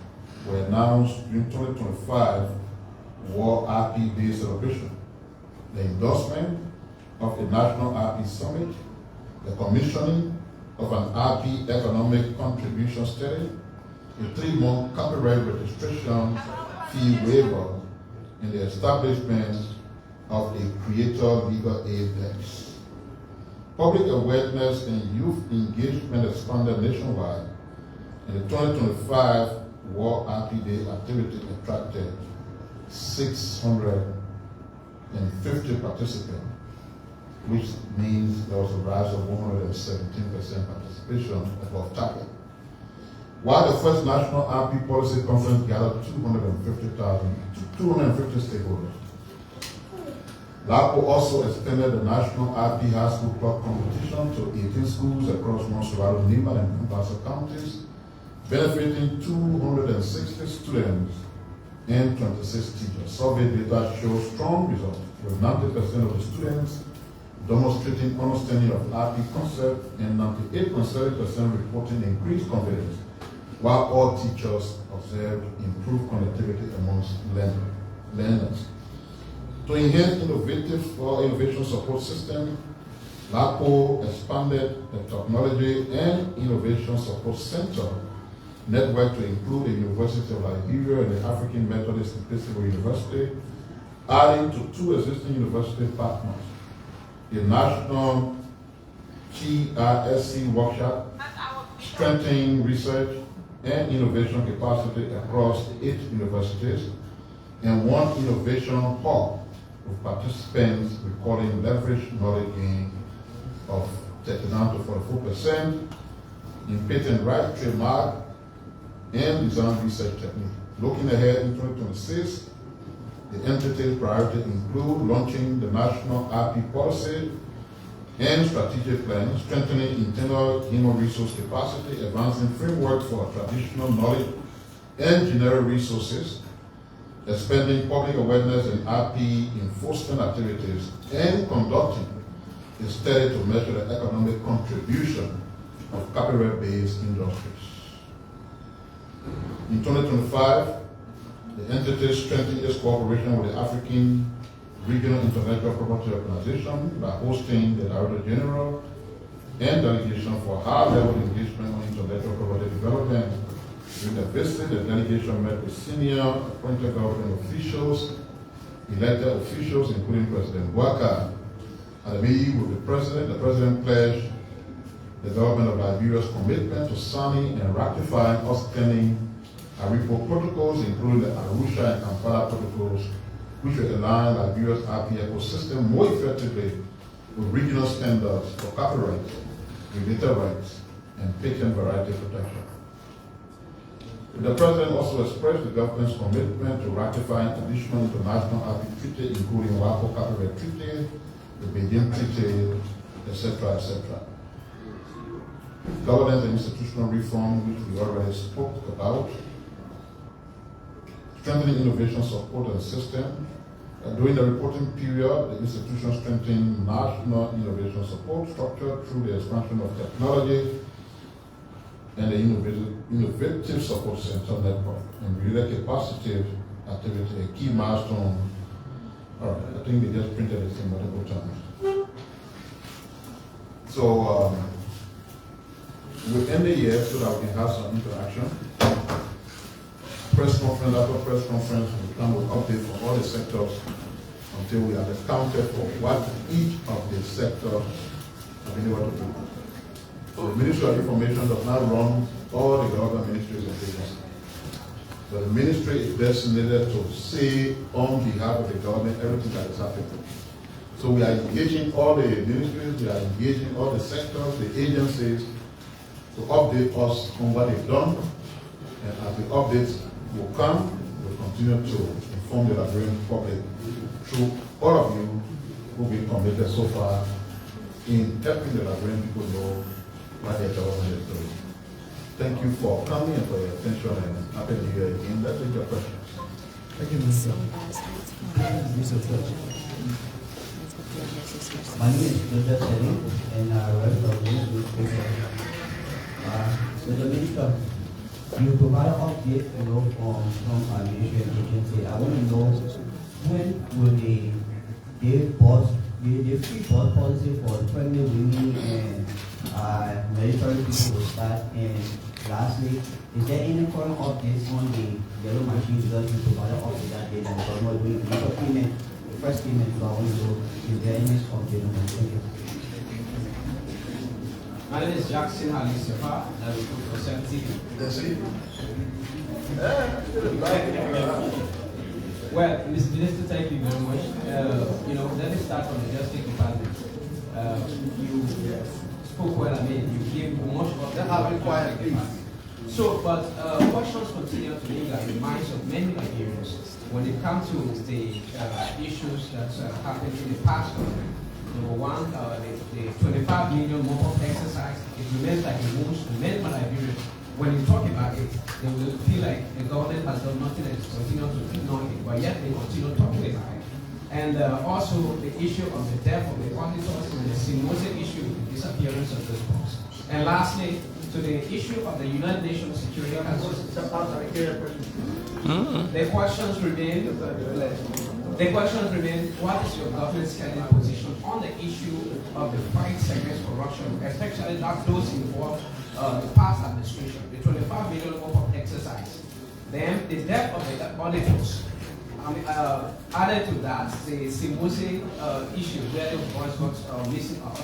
were announced during 2025 World IP Day celebration: the endorsement of a National IP Summit, the commissioning of an IP economic contribution study, a 3-month copyright registration fee waiver, and the establishment of a creator legal aid desk. Public awareness and youth engagement expanded nationwide, and the 2025 World IP Day activity attracted 650 participants, which means there was a rise of 117% participation above target. While the first National IP Policy Conference gathered 250 stakeholders. LAPO also extended the National IP High School Club competition to 18 schools across Montserrat, Nima, and Mombasa counties, benefiting 260 students and 26 teachers. Survey data shows strong results, with 90% of the students demonstrating understanding of IP concept and 98.7% reporting increased confidence, while all teachers observed improved connectivity amongst learners. To enhance innovation support system, LAPO expanded the Technology and Innovation Support Center network to include the University of Liberia and the African Methodist Episcopal University, adding to 2 existing university partners, a national TRSC workshop, strengthening research and innovation capacity across 8 universities, and 1 innovation hub with participants recording leverage knowledge gain of 39 to 44% in patent right, trademark, and design research technique. Looking ahead in 2026, the entity's priorities include launching the national IP policy and strategic plan, strengthening internal human resource capacity, advancing framework for traditional knowledge and generic resources, expanding public awareness and IP enforcement activities, and conducting a study to measure the economic contribution of copyright-based industries. In 2025, the entity strengthened its cooperation with the African Regional Intellectual Property Organization by hosting the Director General and delegation for high-level engagement on intellectual property development. During the visit, the delegation met with senior appointed government officials, elected officials, including President Waka. At the meeting with the President pledged the government of Liberia's commitment to signing and ratifying outstanding ARIPO protocols, including the Arusha and Kampala protocols, which will align Liberia's IP ecosystem more effectively with regional standards for copyright, related rights, and patent variety protection. The President also expressed the government's commitment to ratifying additional international IP treaties, including WAPO Copyright Treaty, the Beijing Treaty, etc., etc. Governance and institutional reform, which we already spoke about, strengthening innovation support and system. During the reporting period, the institution strengthened national innovation support structure through the expansion of technology and the innovative support center network and related capacity activity, a key milestone. All right, I think they just printed this in multiple times. So we'll end the year so that we can have some interaction. Press conference after press conference will come with updates for all the sectors until we have accounted for what each of the sectors have been able to do. So the Ministry of Information does not run all the government ministries and agencies. So the ministry is designated to say on behalf of the government everything that is happening. So we are engaging all the ministries, we are engaging all the sectors, the agencies to update us on what they've done. And as the updates will come, we'll continue to inform the Liberian public through all of you who have been committed so far in helping the Liberian people know what their government is doing. Thank you for coming and for your attention, and happy New Year again. Let's take your questions. Thank you, Minister. My name is Joseph Selim, and I write for the newspaper. So the Minister, you provide an update, from our ministry and agency. I want to know when will the free bus policy for pregnant women and military people will start? And lastly, is there any current updates on the yellow machine because you provided update that day and for more doing the first payment, so I want to know is there any update on that? Thank you. My name is Jackson Ali Sefa, and I recruit for 70. Well, Mr. Minister, thank you very much. Let me start from the Justice Department. You spoke well, you gave much of that. Have required, please. So, but questions continue to linger in the minds of many Nigerians when it comes to the issues that happened in the past. Number one, the 25 million mobile exercise, it remains like a wound to many Nigerians. When you talk about it, they will feel like the government has done nothing and continue to ignore it, but yet they continue talking about it. And also the issue of the death of the auditors and the Simosa issue, the disappearance of those books. And lastly, to the issue of the United Nations Security Council. The questions remain, what is your government's standing position on the issue of the fight against corruption, especially not those involved the past administration, the 25 million worth of exercise, then the death of the auditors, Added to that, the Simose issue where the boys got missing or up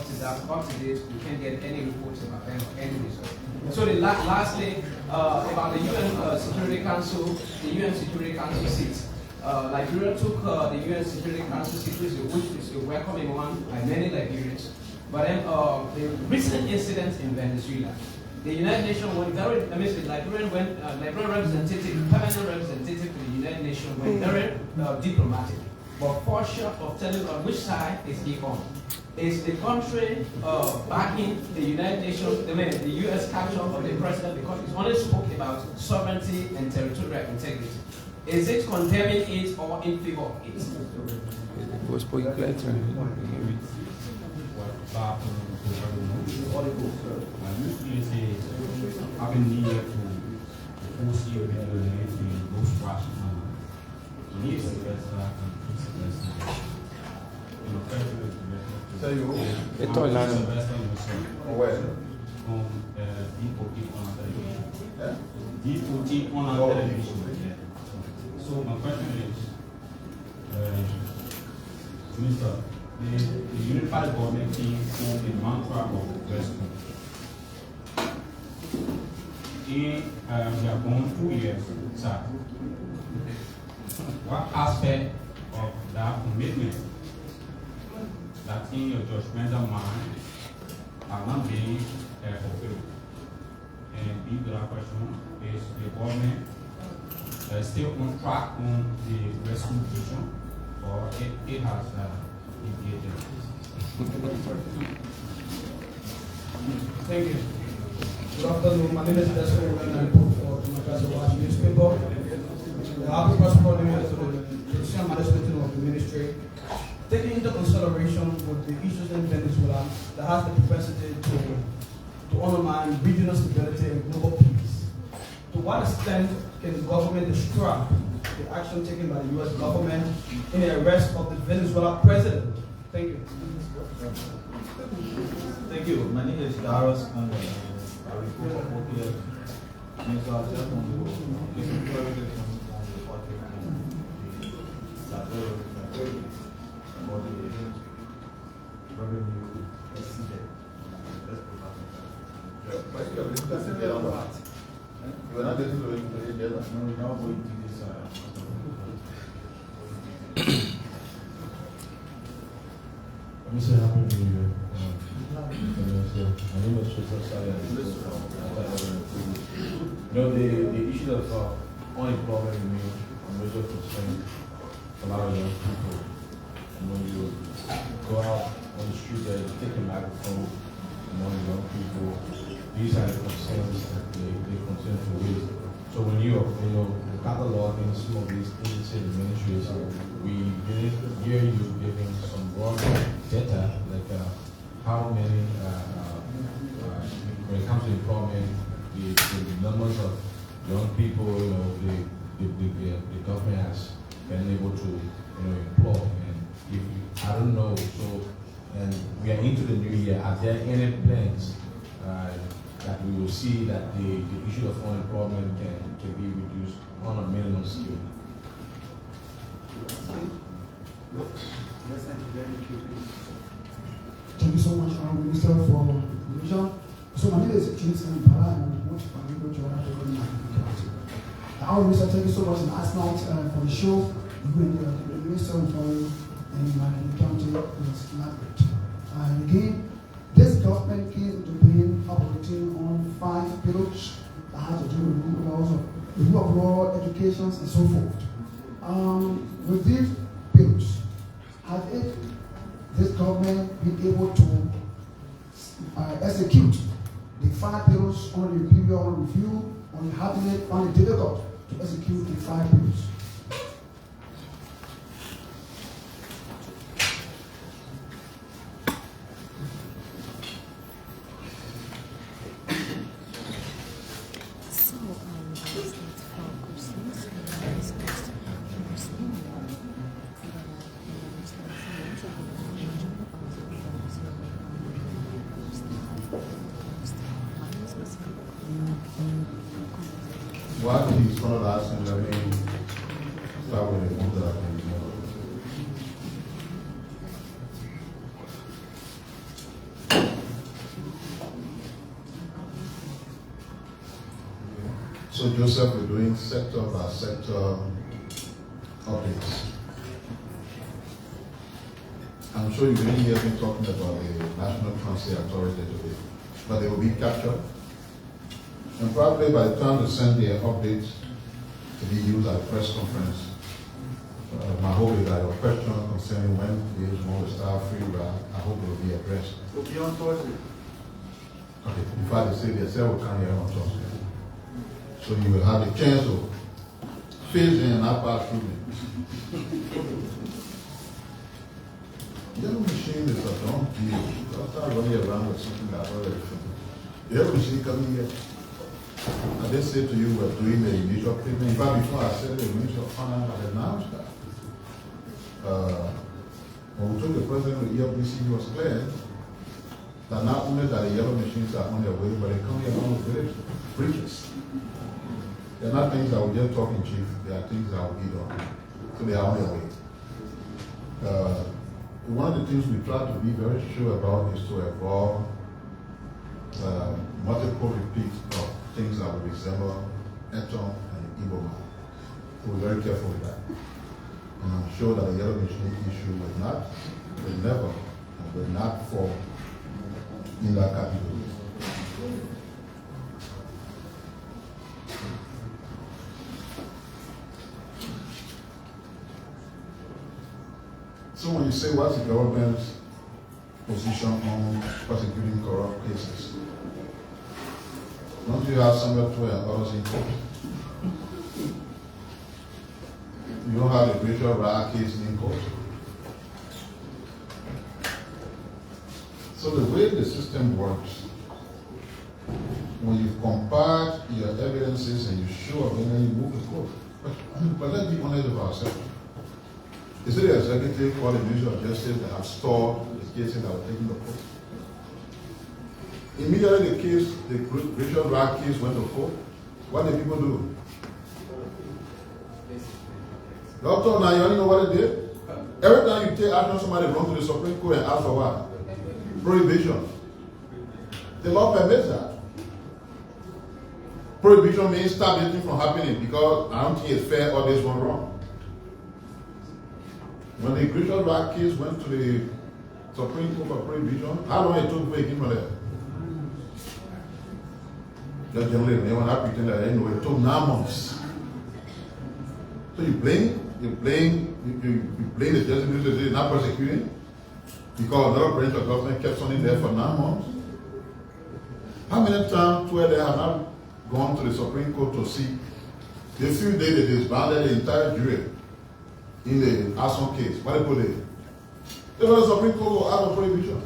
to date, we can't get any reports about them or any results. So the lastly, about the UN Security Council, the UN Security Council seats. Liberia took the UN Security Council seat, which is a welcoming one by many Liberians. But then the recent incident in Venezuela, the United Nations went very, Liberian representative, permanent representative to the United Nations went very diplomatic, but for sure of telling on which side is he on. Is the country backing the United Nations, the U.S. capture of the president because it only spoke about sovereignty and territorial integrity? Is it condemning it or in favor of it? Ito lang. So my question is, Minister, the unified government team formed a mantra of rescue. We have gone 2 years, sir. What aspect of that commitment that in your judgmental mind are not being fulfilled? And the other question is the government still on track on the rescue vision, or it has deviated? Thank you. Good afternoon. My name is Desmond and I report for the Makassar newspaper. The Happy Passport Limited to the Christian Management of the Ministry, taking into consideration with the issues in Venezuela that has the propensity to undermine regional stability and global peace. To what extent can the government disrupt the action taken by the U.S. government in the arrest of the Venezuela president? Thank you. Thank you. My name is Darius and I report for popular news. I just want to give some clarification on the topic about the revenue exceeded. We're not getting to it together. No, we're not going to this. Mr. Happy New Year. My name is Joseph Sally. The issue of unemployment remains a major concern for a lot of young people. And when you go out on the street there, you take a microphone among young people, these are the concerns that they continue to raise. So when you're cataloging some of these agencies and ministries, we hear you giving some broad data, like how many, when it comes to employment, the numbers of young people, the government has been able to, employ. And if I don't know, so, and we are into the new year, are there any plans that we will see that the issue of unemployment can be reduced on a minimum scale? Thank you so much, Minister, for the vision. So my name is James Piah, and I'm the from Our Minister, thank you so much last night for the show. You and the Minister for and my county was not great. And again, this government came into being operating on 5 pillars that have to do with the rule of law, education, and so forth. With these pillars, has this government been able to execute the 5 pillars on the periodic review, on having it on the difficult to execute the 5 pillars? What is one of the actions, start with the ones that I can remember. So Joseph, we're doing sector by sector updates. I'm sure you didn't hear me talking about the National Transit Authority today, but they will be captured. And probably by the time they send their updates to be used at a press conference, my hope is that your question concerning when the H1 will start free ride, I hope it will be addressed. Will be on Thursday. Okay, in fact, they say they said we'll come here on Thursday. So you will have a chance to phase in and not pass through it. Yellow machine is a dumb deal. Don't start running around with something that's already finished. Yellow machine coming here. I did say to you we're doing the initial payment. In fact, before I said the initial finance, I announced that. When we took the president of the ELBC, he was clear that not only that the yellow machines are on their way, but they come here on the bridges. They're not things that we just talk in chief, they are things that will be done. So they are on their way. One of the things we try to be very sure about is to avoid multiple repeats of things that will resemble Eton and Ebola. So we're very careful with that. And I'm sure that the yellow machine issue will never, will not fall in that category. So when you say what's the government's position on prosecuting corrupt cases, don't you have somewhere to and others in court? You don't have a greater rare case in court. So the way the system works, when you compare your evidences and you show up and then you move the court. But let's be honest with ourselves. Is it the executive or the Ministry of Justice that have stored the cases that were taken to court? Immediately the case, the Richard Rag case went to court, what did people do? Doctor, now you only know what it did? Every time you take action, somebody run to the Supreme Court and ask for what? Prohibition. The law permits that. Prohibition means stop anything from happening because I don't think it's fair or this one wrong. When the Richard Rag case went to the Supreme Court for prohibition, how long it took before it came from there? Just generally, when I pretend that I know it took 9 months. So you blame the justice is not prosecuting because another branch of government kept something there for 9 months. How many times where they have not gone to the Supreme Court to see the few days they disbanded the entire jury in the Asson case? What they put it? They were the Supreme Court out of prohibition.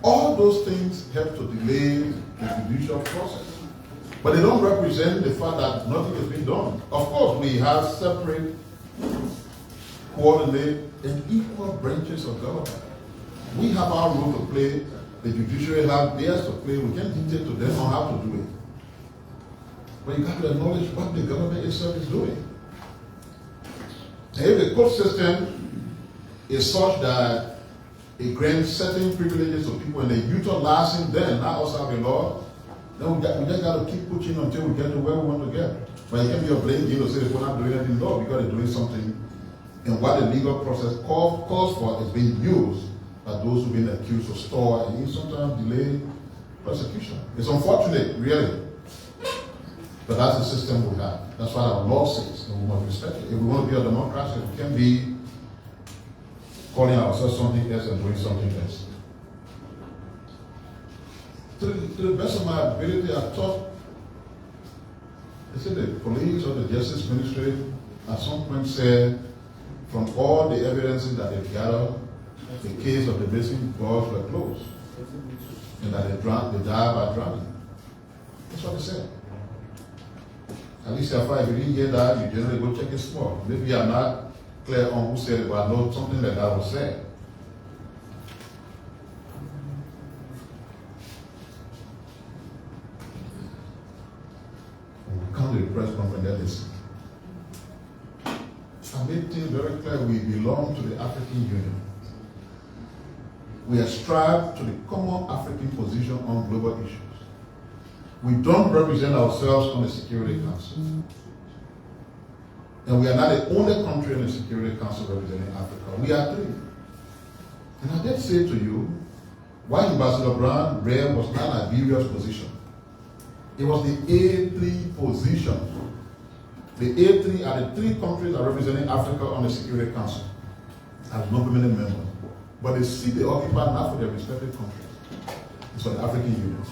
All those things help to delay the judicial process. But they don't represent the fact that nothing has been done. Of course, we have separate, coordinate, and equal branches of government. We have our role to play. The judiciary have theirs to play. We can dictate to them on how to do it. But you have to acknowledge what the government itself is doing. And if the court system is such that it grants certain privileges to people and they utilize them, not us have a law, then we just got to keep pushing until we get to where we want to get. But it can be a blame game to say we're not doing anything law because they're doing something. And what the legal process calls for is being used by those who've been accused of store and sometimes delay prosecution. It's unfortunate, really. But that's the system we have. That's what our law says, and we must respect it. If we want to be a democracy, we can't be calling ourselves something else and doing something else. To the best of my ability, I thought, the police or the Justice Ministry at some point said, from all the evidences that they've gathered, the case of the missing boys were closed, and that they died by drowning. That's what they said. At least if you didn't hear that, you generally go check it small. Maybe I'm not clear on who said it, but I know something like that was said. When we come to the press conference, they listen. made things very clear. We belong to the African Union. We ascribe to the common African position on global issues. We don't represent ourselves on the Security Council. And we are not the only country in the Security Council representing Africa. We are three. And I did say to you, why Ambassador Brown Rare was not Liberia's position. It was the A3 position. The A3 are the three countries that are representing Africa on the Security Council as non-permanent members. But the seat they occupy not for their respective countries. It's for the African Union.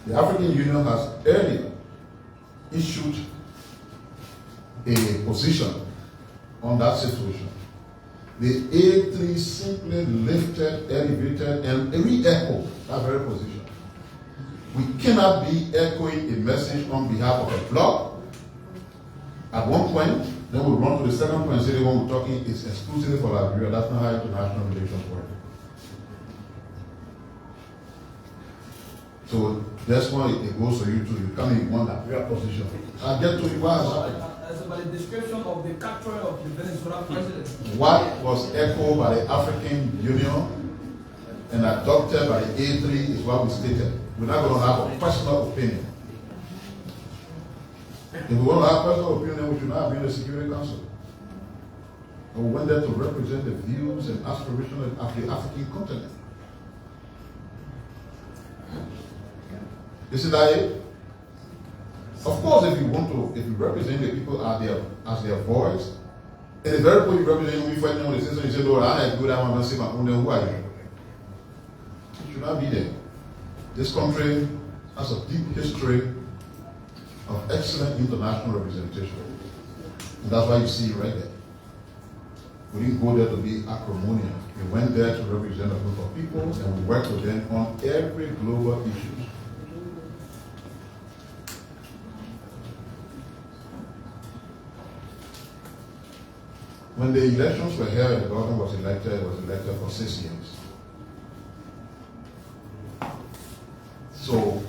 The African Union has earlier issued a position on that situation. The A3 simply lifted, elevated, and re-echoed that very position. We cannot be echoing a message on behalf of a bloc at one point, then we run to the second point and say the one we're talking is exclusively for Liberia. That's not how international relations work. So that's why it goes to you too. You come in one Liberia position. I'll get to you why. As about the description of the capture of the Venezuelan president. What was echoed by the African Union and adopted by the A3 is what we stated. We're not going to have a personal opinion. If we want to have personal opinion, we should not be in the Security Council. And we went there to represent the views and aspirations of the African continent. Is it that it? Of course, if you represent the people as their voice, and the very people you represent, we fight them with the system, you say, Lord, I like good, I'm going to say my own, then who are you? You should not be there. This country has a deep history of excellent international representation. And that's why you see it right there. We didn't go there to be acrimonious. We went there to represent a group of people and we worked with them on every global issue. When the elections were held and the government was elected, it was elected for 6 years. So,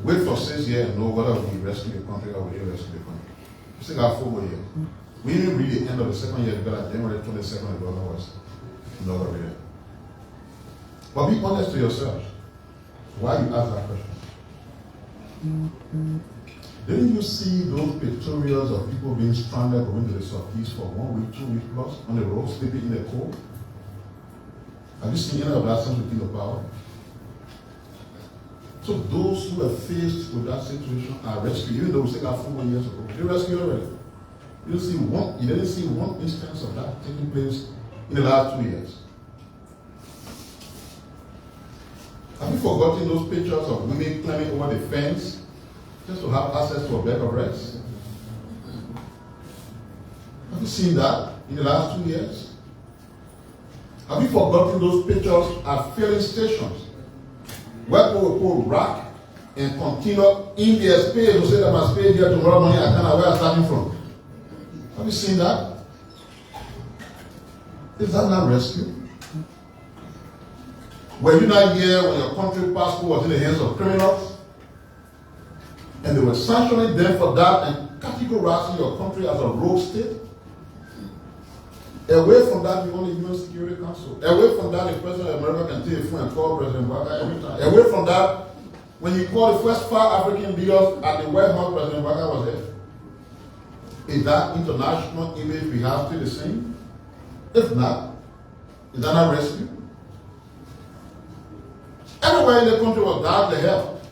wait for 6 years and know whether we rescue the country or we didn't rescue the country. We still got 4 more years. We didn't read the end of the second year because at January 22nd, the government was no longer there. But be honest to yourselves. Why you ask that question? Didn't you see those pictorials of people being stranded going to the southeast for 1 week, 2 weeks plus on the road, sleeping in the cold? Have you seen any of that since we took the power? So those who are faced with that situation are rescued, even though we still got 4 more years ago. They rescued already. You didn't see one instance of that taking place in the last 2 years. Have you forgotten those pictures of women climbing over the fence just to have access to a bed of rest? Have you seen that in the last 2 years? Have you forgotten those pictures at filling stations where people will put rack and continue in their space to say that my space here tomorrow morning I can't know where I'm starting from? Have you seen that? Is that not rescue? Were you not here when your country passport was in the hands of criminals? And they were sanctioning them for that and categorizing your country as a rogue state? Away from that, you only UN Security Council. Away from that, the President of America can take a phone and call President Obama every time. Away from that, when you call the first 5 African leaders at the White House, President Obama was there. Is that international image we have still the same? If not, is that not rescue? Everywhere in the country was down the hell.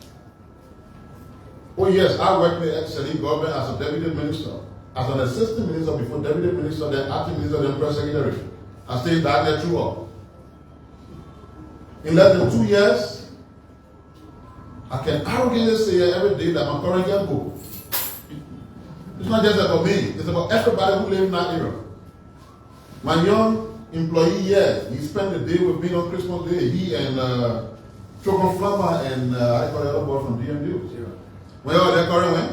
Oh yes, I worked in the ex-Senate government as a deputy minister, as an assistant minister before deputy minister, then acting minister, then press secretary. I stayed down there throughout. In less than 2 years, I can arrogantly say every day that my current young book. It's not just about me, it's about everybody who lives in that area. My young employee here, he spent the day with me on Christmas Day, he and Chokon Flama and I call the other boy from DMD. Where are they current went?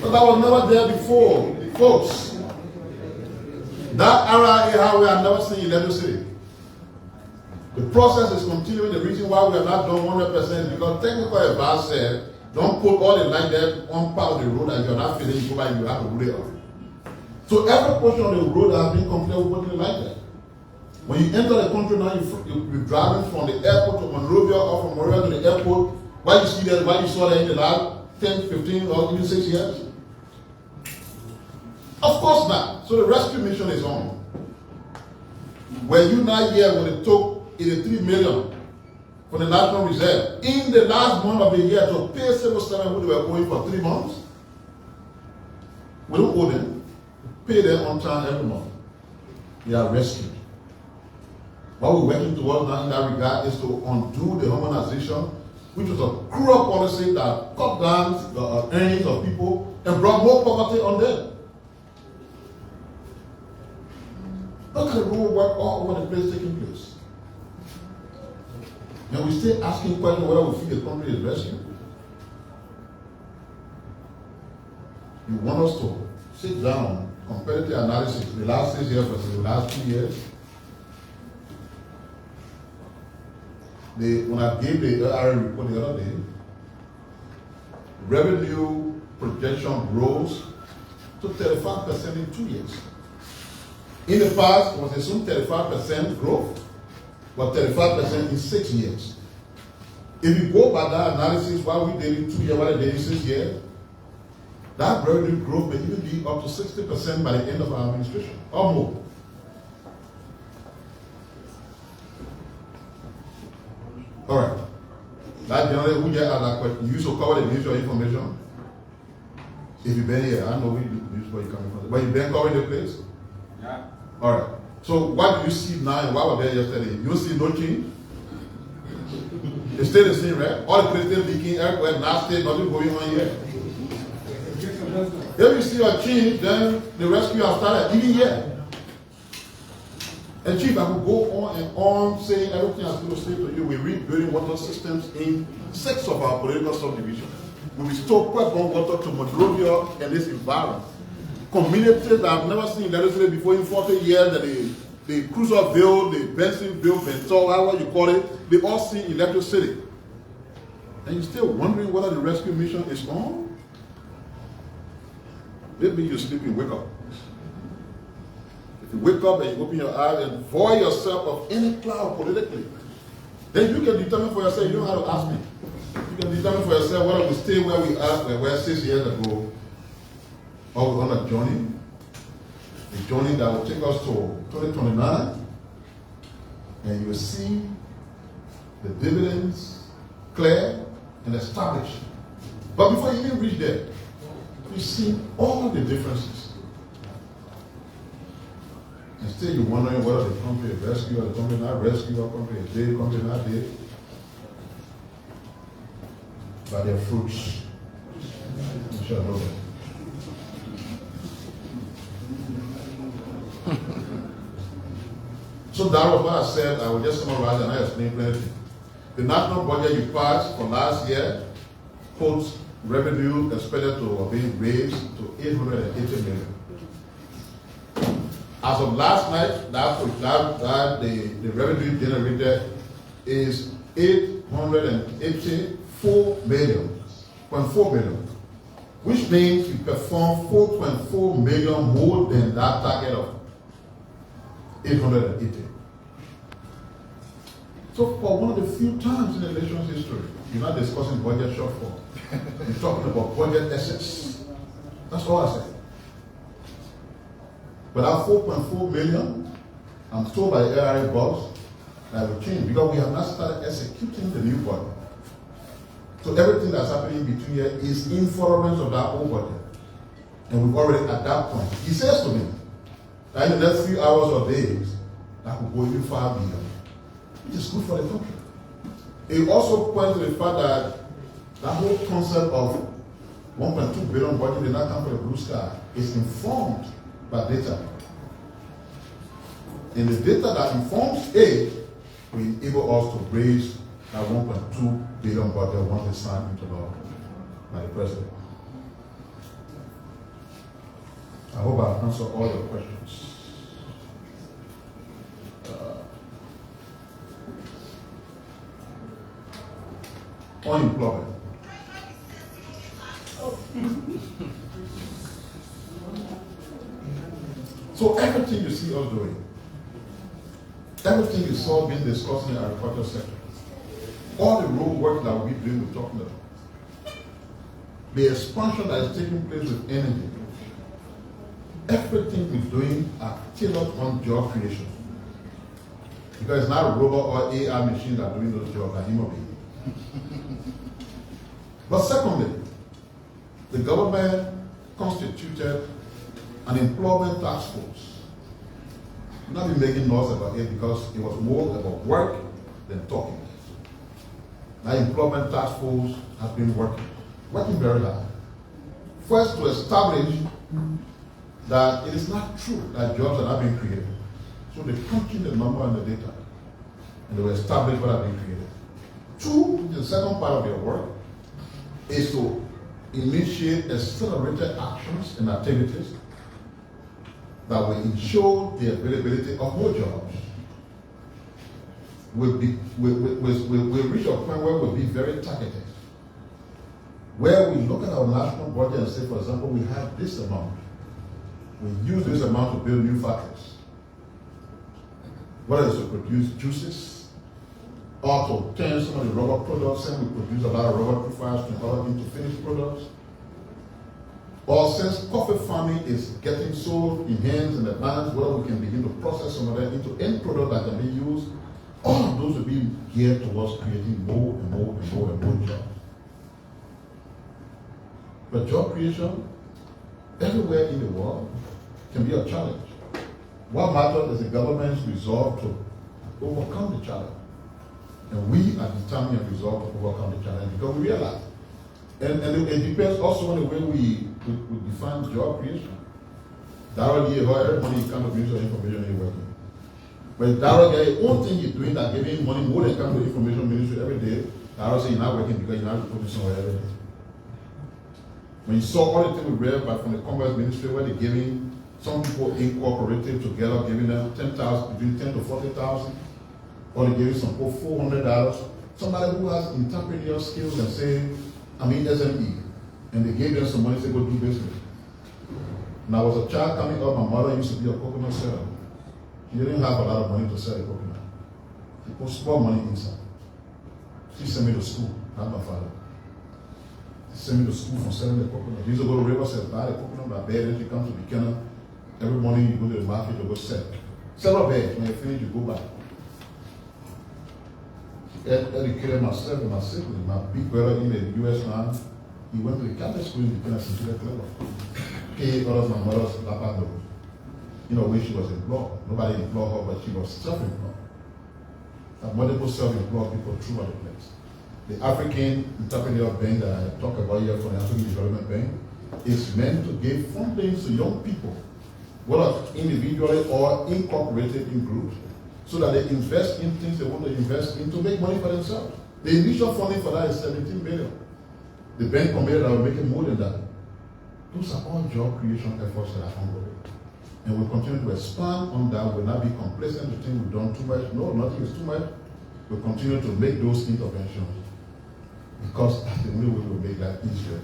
But I was never there before, folks. That area how we have never seen in Liberia City. The process is continuing. The reason why we have not done 100% is because technical advice said Don't put all the light there on part of the road that you're not feeling, you go by, you have to root it off. So every portion of the road has been completed with putting the light there. When you enter the country now, you're driving from the airport to Monrovia or from Monrovia to the airport. Why you see that, why you saw that in the last 10, 15, or even 6 years? Of course not. So the rescue mission is on. Were you not here when it took 83 million for the National Reserve in the last month of the year to pay civil servants who they were owing for 3 months? We don't owe them. Pay them on time every month. They are rescued. What we're working towards now in that regard is to undo the harmonization, which was a cruel policy that cut down the earnings of people and brought more poverty on them. Look at the road work all over the place taking place. And we still asking questions whether we feel the country is rescued. You want us to sit down, comparative analysis, the last 6 years versus the last 2 years. When I gave the LRA report the other day, revenue projection rose to 35% in 2 years. In the past, it was assumed 35% growth, but 35% in 6 years. If you go by that analysis, what we did in 2 years, what we did in 6 years, that revenue growth may even be up to 60% by the end of our administration, or more. All right. That generally, we get asked that question. You used to cover the Ministry of Information. If you've been here, I know we use where you're coming from. But you've been covering the place? Yeah. All right. So what do you see now and what was there yesterday? You see no change? It's still the same, right? All the places leaking everywhere, nasty, nothing going on here. If you see a change, then the rescue has started, even here. And Chief, I will go on and on saying everything I'm going to say to you. We're rebuilding water systems in 6 of our political subdivisions. We restore pipe-borne water to Monrovia and this environment. Communities that I've never seen electricity before in 40 years, that the Cruiserville, the Bensonville, Bentall, however you call it, they all see electricity. And you're still wondering whether the rescue mission is on? Maybe you're sleeping, wake up. If you wake up and you open your eyes and void yourself of any cloud politically, then you can determine for yourself. You don't have to ask me. You can determine for yourself whether we stay where we are, where we were 6 years ago, or we're on a journey. A journey that will take us to 2029, and you will see the dividends clear and established. But before you even reach there, you see all the differences. And still you're wondering whether the country is rescued or the country not rescued, or country is dead, country not dead. By their fruits, you shall know them. So that was what I said. I will just summarize and I explain clearly. The national budget you passed for last year puts revenue expected to be raised to 880 million. As of last night, the revenue generated is 884 million, 0.4 million, which means we perform 4.4 million more than that target of 880. So for one of the few times in the nation's history, you're not discussing budget shortfall. You're talking about budget excess. That's all I said. But our 4.4 million, I'm told by the LRA boss, that will change because we have not started executing the new budget. So everything that's happening between here is in furtherance of that old budget. And we've already at that point. He says to me that in the next few hours or days, that will go even far beyond. Which is good for the country. It also points to the fact that that whole concept of 1.2 billion budget did not come from the blue sky. It's informed by data. And the data that informs aid will enable us to raise that 1.2 billion budget once it's signed into law by the president. I hope I've answered all your questions. Unemployment. everything you see us doing, everything you saw being discussed in the agriculture sector, all the road work that we're doing, we're talking about, the expansion that is taking place with energy, everything we're doing are tailored on job creation. Because it's not a robot or AI machine that are doing those jobs, are human beings. But secondly, the government constituted an employment task force. I'm not be making noise about it because it was more about work than talking. That employment task force has been working very hard. First, to establish that it is not true that jobs are not being created. So they crunching the number and the data, and they will establish what are being created. Two, the second part of your work is to initiate accelerated actions and activities that will ensure the availability of more jobs. We'll reach a point where we'll be very targeted, where we look at our national budget and say, for example, we have this amount. We use this amount to build new factories. Whether it's to produce juices, or to turn some of the rubber products, and we produce a lot of rubber profiles to convert into finished products. Or since coffee farming is getting sold in hands in advance, whether we can begin to process some of that into end product that can be used, all of those will be geared towards creating more and more and more and more jobs. But job creation, everywhere in the world, can be a challenge. What matters is the government's resolve to overcome the challenge. And we are determined and resolved to overcome the challenge because we realize, and it depends also on the way we define job creation. Directly, every money you come to Ministry of Information, you're working. But directly, the only thing you're doing that giving money more than come to Information Ministry every day, I say you're not working because you're not reporting somewhere every day. When you saw all the things we read back from the Commerce Ministry where they're giving some people incorporated together, giving them 10,000, between 10 to 40,000, or they giving some people $400. Somebody who has entrepreneurial skills and say, SME, and they gave them some money to go do business. When I was a child coming up, my mother used to be a coconut seller. She didn't have a lot of money to sell a coconut. She put small money inside. She sent me to school, not my father. She sent me to school for selling the coconut. She used to go to Riverside, buy the coconut by bed, and she comes to Buchanan. Every morning you go to the market to go sell. Sell a bed. When you finish, you go back. She educated myself and my siblings. My big brother in the US now, he went to the Catholic school in Buchanan, St. Peter Clever. Paid others, my mother's papa though. You know, when she was employed. Nobody employed her, but she was self-employed. And multiple self-employed people throughout the place. The African Entrepreneurial Bank that I talk about here from the African Development Bank is meant to give funding to young people, whether individually or incorporated in groups, so that they invest in things they want to invest in to make money for themselves. The initial funding for that is $17 billion. The bank committed that will make it more than that. Those are all job creation efforts that are ongoing. And we'll continue to expand on that. We'll not be complacent to think we've done too much. No, nothing is too much. We'll continue to make those interventions because that's the only way we'll make that easier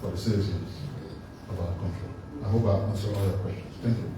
for the citizens of our country. I hope I've answered all your questions. Thank you.